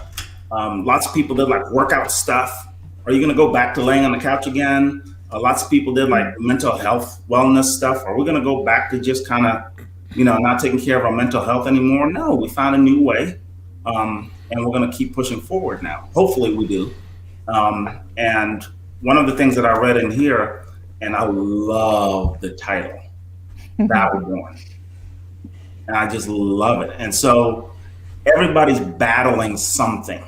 lots of people did like workout stuff? Are you going to go back to laying on the couch again? Lots of people did like mental health, wellness stuff. Are we going to go back to just kind of not taking care of our mental health anymore? No, we found a new way, and we're going to keep pushing forward now. Hopefully we do. And one of the things that I read in here, and I love the title, Battleborn. And I just love it. And so everybody's battling something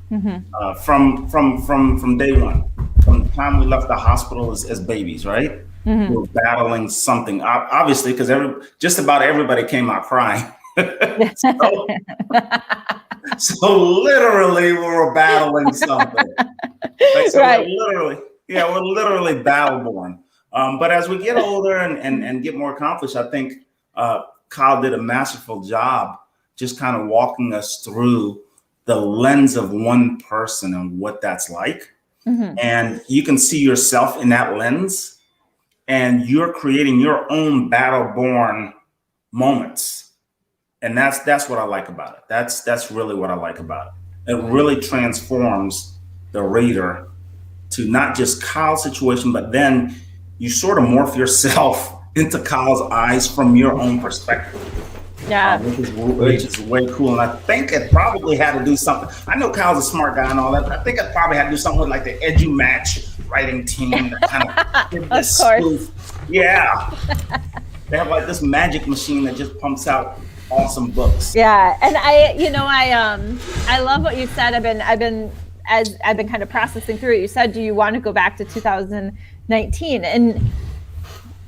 from day one, from the time we left the hospital as babies, right? We're battling something, obviously, because just about everybody came out crying. so literally, we were battling something. Right. We're literally battle-born. But as we get older and get more accomplished, I think Kyle did a masterful job just kind of walking us through the lens of one person and what that's like. And you can see yourself in that lens. And you're creating your own battle-born moments. And that's what I like about it. That's really what I like about it. It really transforms the reader to not just Kyle's situation, but then you sort of morph yourself into Kyle's eyes from your own perspective. Yeah. Which is way cool. And I think it probably had to do something. I know Kyle's a smart guy and all that, but I think it probably had to do something with like the EduMatch writing team that kind of did this spoof. Yeah. They have like this magic machine that just pumps out awesome books. Yeah. And I love what you said. I've been kind of processing through it. You said, do you want to go back to 2019? And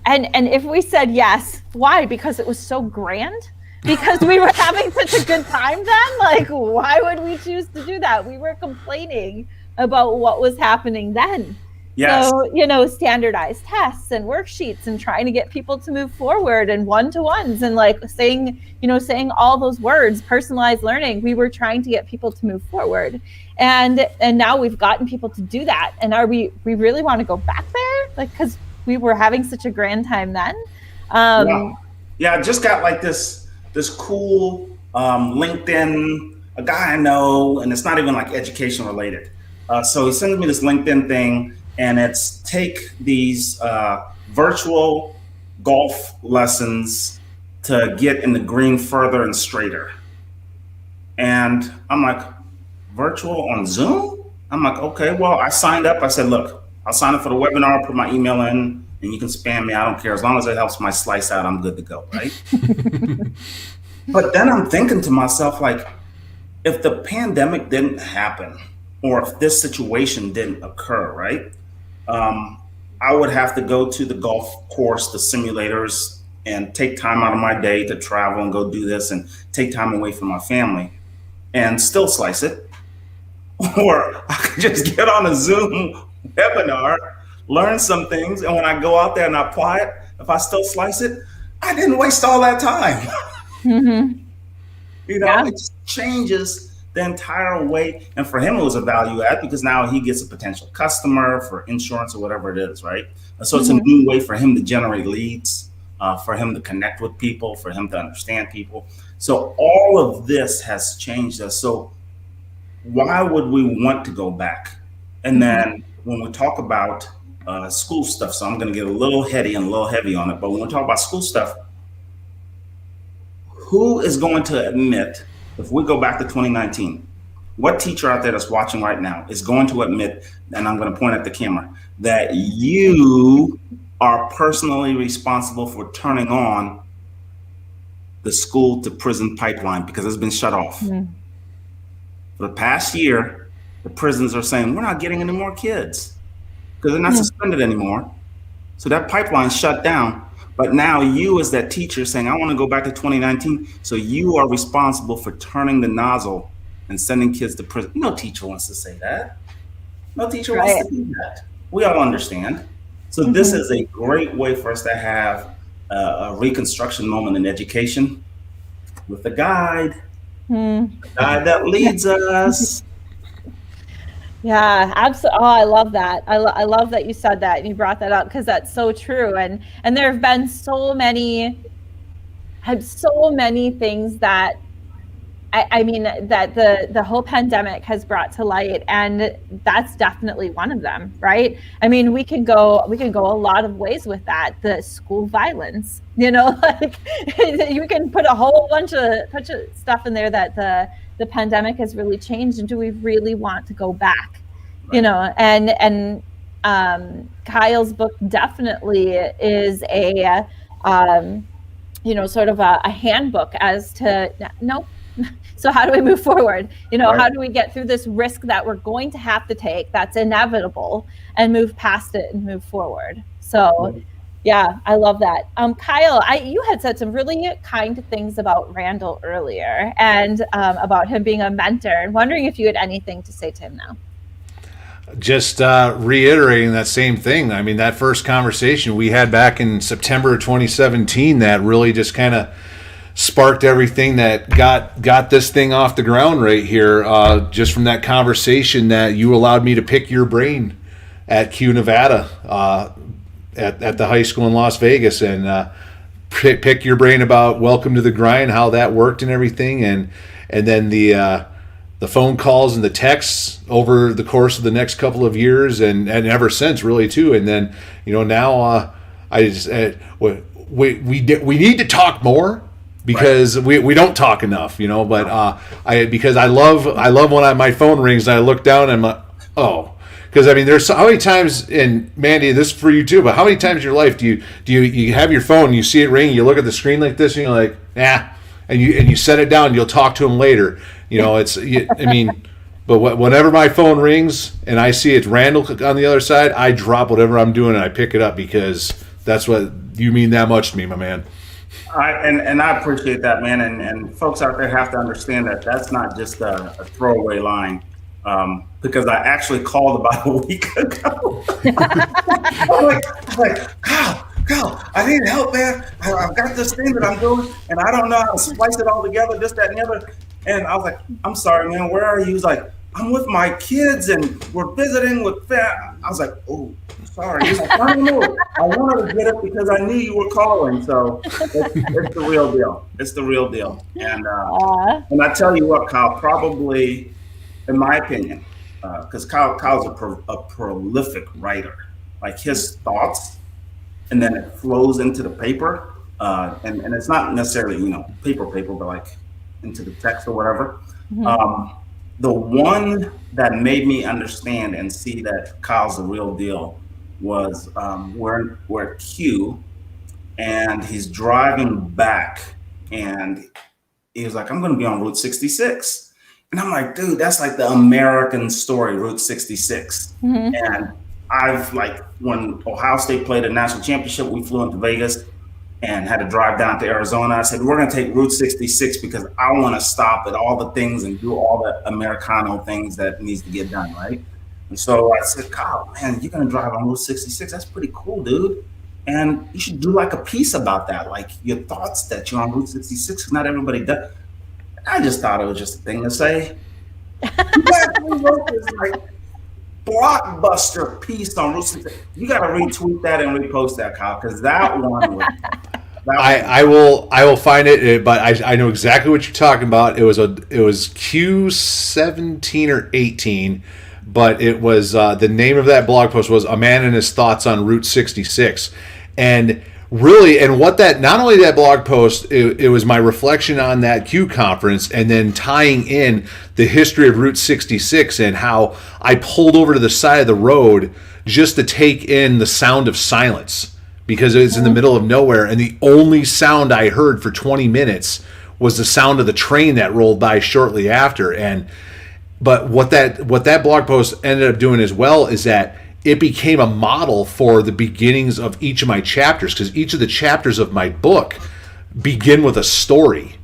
if we said yes, why? Because it was so grand? Because we were having such a good time then? Like, why would we choose to do that? We were complaining about what was happening then. Yes. So, standardized tests and worksheets and trying to get people to move forward and one-to-ones and like saying all those words, personalized learning. We were trying to get people to move forward. And now we've gotten people to do that. And we really want to go back there? Like, because we were having such a grand time then. Yeah, I just got like this cool LinkedIn, a guy I know, and it's not even like education related. So he sends me this LinkedIn thing, and it's take these virtual golf lessons to get in the green further and straighter. And I'm like, virtual on Zoom? I'm like, okay, well, I signed up. I said, look, I'll sign up for the webinar, put my email in, and you can spam me. I don't care. As long as it helps my slice out, I'm good to go, right? But then I'm thinking to myself, like, if the pandemic didn't happen, or if this situation didn't occur, right? I would have to go to the golf course, the simulators, and take time out of my day to travel and go do this and take time away from my family and still slice it. Or I could just get on a Zoom webinar, learn some things, and when I go out there and I apply it, if I still slice it, I didn't waste all that time. Mm-hmm. You know, Yeah. it just changes the entire way. And for him, it was a value add because now he gets a potential customer for insurance or whatever it is, right? So it's a new way for him to generate leads, for him to connect with people, for him to understand people. So all of this has changed us. So why would we want to go back? And then when we talk about school stuff, so I'm going to get a little heady and a little heavy on it, but when we talk about school stuff, who is going to admit, if we go back to 2019, what teacher out there that's watching right now is going to admit, and I'm going to point at the camera, that you are personally responsible for turning on the school to prison pipeline because it's been shut off. For the past year, the prisons are saying, we're not getting any more kids because they're not suspended anymore. So that pipeline shut down. But now you as that teacher saying, I want to go back to 2019. So you are responsible for turning the nozzle and sending kids to prison. No teacher wants to say that. No teacher wants to do that. We all understand. So this is a great way for us to have a reconstruction moment in education with a guide, a guide that leads us. Yeah, absolutely. Oh, I love that. I love that you said that and you brought that up because that's so true. And there have been so many things that I mean that the whole pandemic has brought to light, and that's definitely one of them, right? I mean, we can go a lot of ways with that. The school violence, you know, like you can put a whole bunch of stuff in there that the pandemic has really changed, and do we really want to go back? You know, and Kyle's book definitely is a you know, sort of a handbook as to nope. So how do we move forward? You know, how do we get through this risk that we're going to have to take that's inevitable and move past it and move forward? So yeah, I love that. Kyle, you had said some really kind things about Randall earlier and about him being a mentor. I'm wondering if you had anything to say to him now. Just reiterating that same thing. I mean, that first conversation we had back in September of 2017 that really just kind of sparked everything that got this thing off the ground right here. Just from that conversation that you allowed me to pick your brain at Q Nevada at the high school in Las Vegas and pick your brain about Welcome to the Grind, how that worked and everything, and then the phone calls and the texts over the course of the next couple of years and ever since really too. And then, you know, now I just we need to talk more because we don't talk enough, you know, but because I love when my phone rings and I look down and I'm like, oh, because I mean, there's how many times, and Mandy, this is for you too, but how many times in your life do you have your phone, you see it ring, you look at the screen like this and you're like, nah, and you set it down and you'll talk to him later. You know, I mean, but whenever my phone rings and I see it's Randall on the other side, I drop whatever I'm doing and I pick it up because that's what you mean that much to me, my man. And I appreciate that, man. And folks out there have to understand that that's not just a throwaway line. Because I actually called about a week ago. I'm like, Kyle, I need help, man. I've got this thing that I'm doing, and I don't know how to splice it all together, this, that, and the other. And I was like, I'm sorry, man, where are you? He was like, I'm with my kids, and we're visiting with fam. I was like, oh, sorry. He's like, I don't know. I wanted to get it because I knew you were calling. So it's the real deal. It's the real deal. And I tell you what, Kyle, probably, in my opinion, because Kyle's a prolific writer. Like his thoughts, and then it flows into the paper, and it's not necessarily, you know, paper, but like into the text or whatever. Mm-hmm. The one that made me understand and see that Kyle's the real deal was we're at Q, and he's driving back, and he was like, I'm going to be on Route 66. And I'm like, dude, that's like the American story, Route 66. Mm-hmm. And I've like when Ohio State played a national championship, we flew into Vegas and had to drive down to Arizona. I said, we're going to take Route 66 because I want to stop at all the things and do all the Americano things that needs to get done, right? And so I said, Kyle, man, you're going to drive on Route 66. That's pretty cool, dude. And you should do like a piece about that, like your thoughts that you're on Route 66. Not everybody does. I just thought it was just a thing to say. You actually wrote this like blockbuster piece on Route 66. You got to retweet that and repost that, Kyle, because that one was. I will find it, but I know exactly what you're talking about. It was Q17 or 18, but it was the name of that blog post was "A Man and His Thoughts on Route 66," and really, and what that not only that blog post, it was my reflection on that Q conference, and then tying in the history of Route 66 and how I pulled over to the side of the road just to take in the sound of silence. Because it was in the middle of nowhere, and the only sound I heard for 20 minutes was the sound of the train that rolled by shortly after. But what that blog post ended up doing as well is that it became a model for the beginnings of each of my chapters, because each of the chapters of my book begin with a story.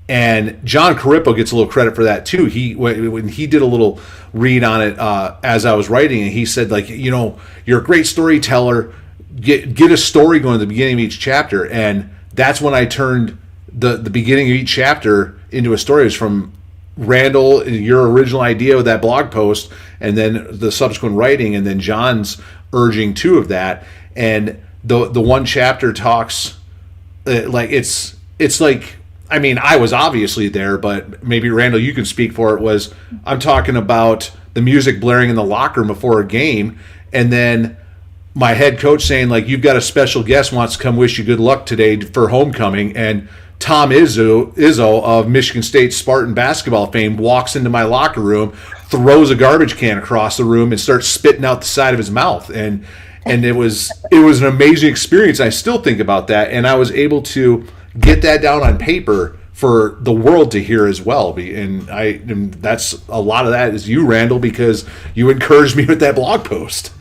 And John Carippo gets a little credit for that too. When he did a little read on it as I was writing, and he said, like, you're a great storyteller. Get a story going at the beginning of each chapter, and that's when I turned the beginning of each chapter into a story. It was from Randall, your original idea of that blog post, and then the subsequent writing, and then John's urging too of that. And the one chapter talks like it's like, I mean, I was obviously there, but maybe Randall, you can speak for it. Was I'm talking about the music blaring in the locker room before a game, and then my head coach saying, like, you've got a special guest wants to come wish you good luck today for homecoming. And Tom Izzo of Michigan State Spartan basketball fame walks into my locker room, throws a garbage can across the room, and starts spitting out the side of his mouth. And it was an amazing experience. I still think about that. And I was able to get that down on paper for the world to hear as well. And that's a lot of that is you, Randall, because you encouraged me with that blog post.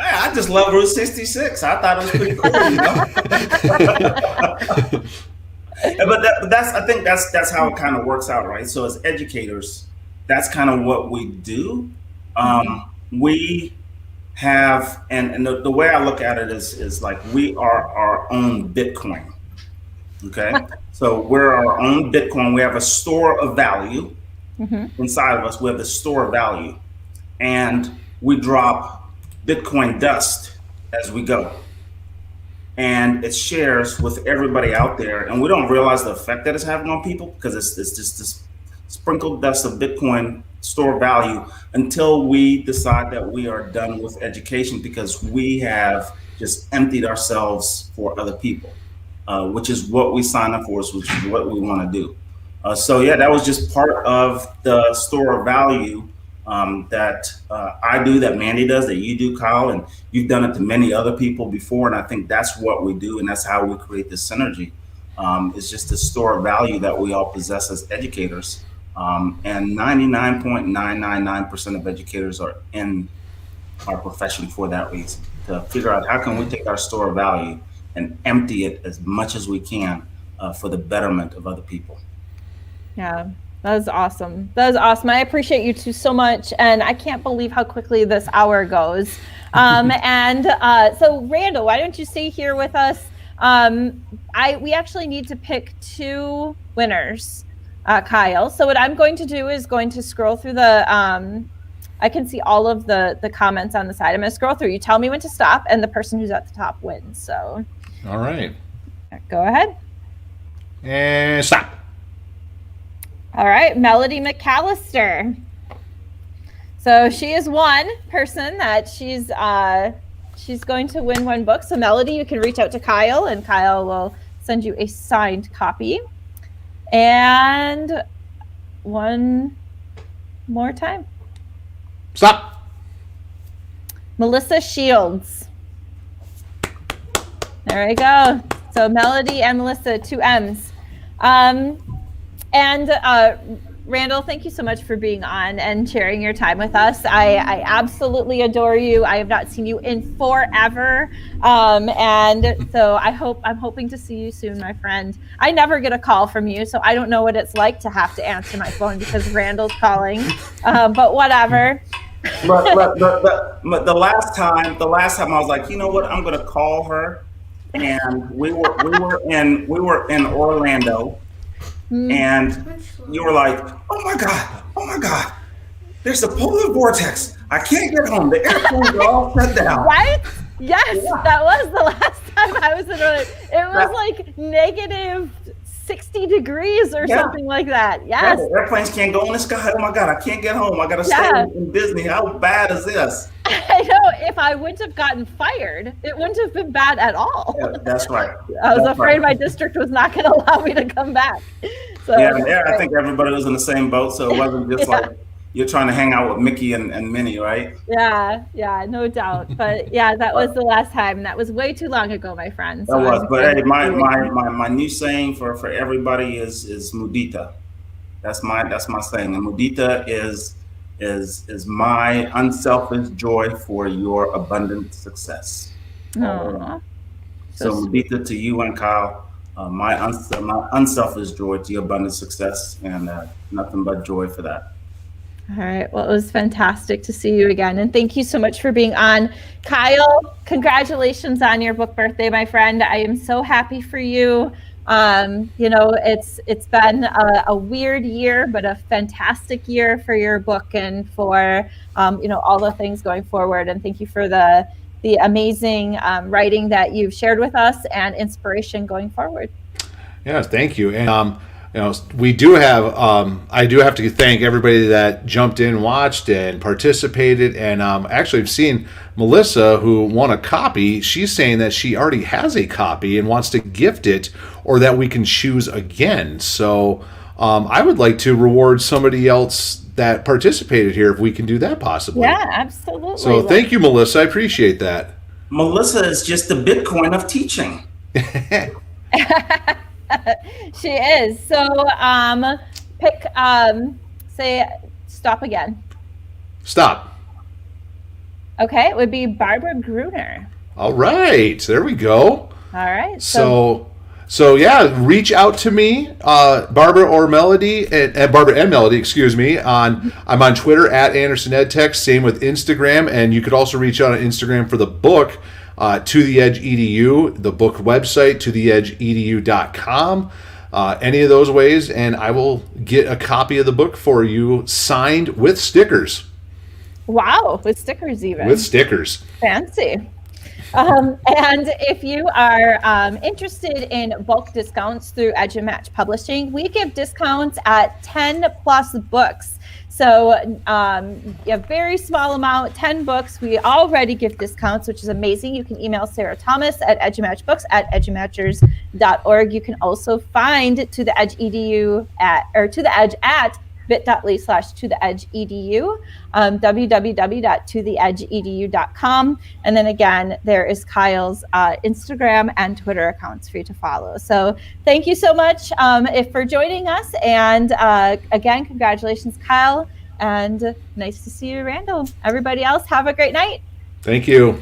I just love Route 66. I thought it was pretty cool, But I think that's how it kind of works out, right? So as educators, that's kind of what we do. We have, and the way I look at it is like we are our own Bitcoin. Okay, so we're our own Bitcoin. We have a store of value inside of us. We have the store of value, and we drop Bitcoin dust as we go, and it shares with everybody out there, and we don't realize the effect that it's having on people because it's just this sprinkled dust of Bitcoin store value until we decide that we are done with education because we have just emptied ourselves for other people, which is what we sign up for, which is what we want to do. So yeah, that was just part of the store of value that I do, that Mandy does, that you do, Kyle, and you've done it to many other people before. And I think that's what we do, and that's how we create this synergy. It's just a store of value that we all possess as educators. And 99.999% of educators are in our profession for that reason, to figure out how can we take our store of value and empty it as much as we can for the betterment of other people. Yeah. That was awesome. That was awesome. I appreciate you two so much. And I can't believe how quickly this hour goes. So Randall, why don't you stay here with us? We actually need to pick two winners, Kyle. So what I'm going to do is going to scroll through I can see all of the comments on the side. I'm going to scroll through. You tell me when to stop, and the person who's at the top wins. So. All right. Go ahead. And stop. All right, Melody McAllister. So she is one person that she's going to win one book. So Melody, you can reach out to Kyle, and Kyle will send you a signed copy. And one more time. Stop. Melissa Shields. There we go. So Melody and Melissa, two M's. And Randall, thank you so much for being on and sharing your time with us. I absolutely adore you. I have not seen you in forever. And so I'm hoping to see you soon, my friend. I never get a call from you, so I don't know what it's like to have to answer my phone because Randall's calling. But whatever. But the last time I was like, you know what, I'm gonna call her, and we were in Orlando, and you were like, oh my god, there's a polar vortex. I can't get home. The airplanes are all shut down. Right? Yes, yeah. That was the last time I was in Orlando. It was like negative 60 degrees or something like that. Yes. Yeah, the airplanes can't go in the sky. Oh my God, I can't get home. I got to stay in Disney. How bad is this? I know. If I wouldn't have gotten fired, it wouldn't have been bad at all. Yeah, that's right. I was afraid my district was not going to allow me to come back. So, I think everybody was in the same boat. So it wasn't just like you're trying to hang out with Mickey and Minnie, right? Yeah, no doubt. But yeah, that was the last time. That was way too long ago, my friend. So that was. But hey, my new saying for everybody is mudita. That's my saying. And mudita is my unselfish joy for your abundant success. Aww. So mudita to you and Kyle, my unselfish joy to your abundant success, and nothing but joy for that. All right. Well, it was fantastic to see you again. And thank you so much for being on. Kyle, congratulations on your book birthday, my friend. I am so happy for you. It's been a weird year, but a fantastic year for your book and for, all the things going forward. And thank you for the amazing writing that you've shared with us and inspiration going forward. Yes, thank you. And, we do have, I do have to thank everybody that jumped in, watched, and participated. And actually, I've seen Melissa, who won a copy. She's saying that she already has a copy and wants to gift it, or that we can choose again. So I would like to reward somebody else that participated here, if we can do that possibly. Yeah, absolutely. So thank you, Melissa. I appreciate that. Melissa is just the Bitcoin of teaching. She is. So say stop again. Stop. Okay, it would be Barbara Gruner. All right, there we go. All right. So yeah, reach out to me, Barbara or Melody, and Barbara and Melody, excuse me. I'm on Twitter at Anderson EdTech. Same with Instagram, and you could also reach out on Instagram for the book. To the Edge EDU, the book website, totheedgeedu.com, any of those ways, and I will get a copy of the book for you, signed with stickers. Wow, with stickers even. With stickers. Fancy. And if you are interested in bulk discounts through EduMatch Publishing, we give discounts at 10 plus books. So a very small amount, 10 books. We already give discounts, which is amazing. You can email Sarah Thomas at edumatchbooks@edumatchers.org. You can also find To the Edge EDU To the Edge at bit.ly/totheedgeedu, www.totheedgeedu.com. And then again, there is Kyle's Instagram and Twitter accounts for you to follow. So thank you so much for joining us. And again, congratulations, Kyle. And nice to see you, Randall. Everybody else, have a great night. Thank you.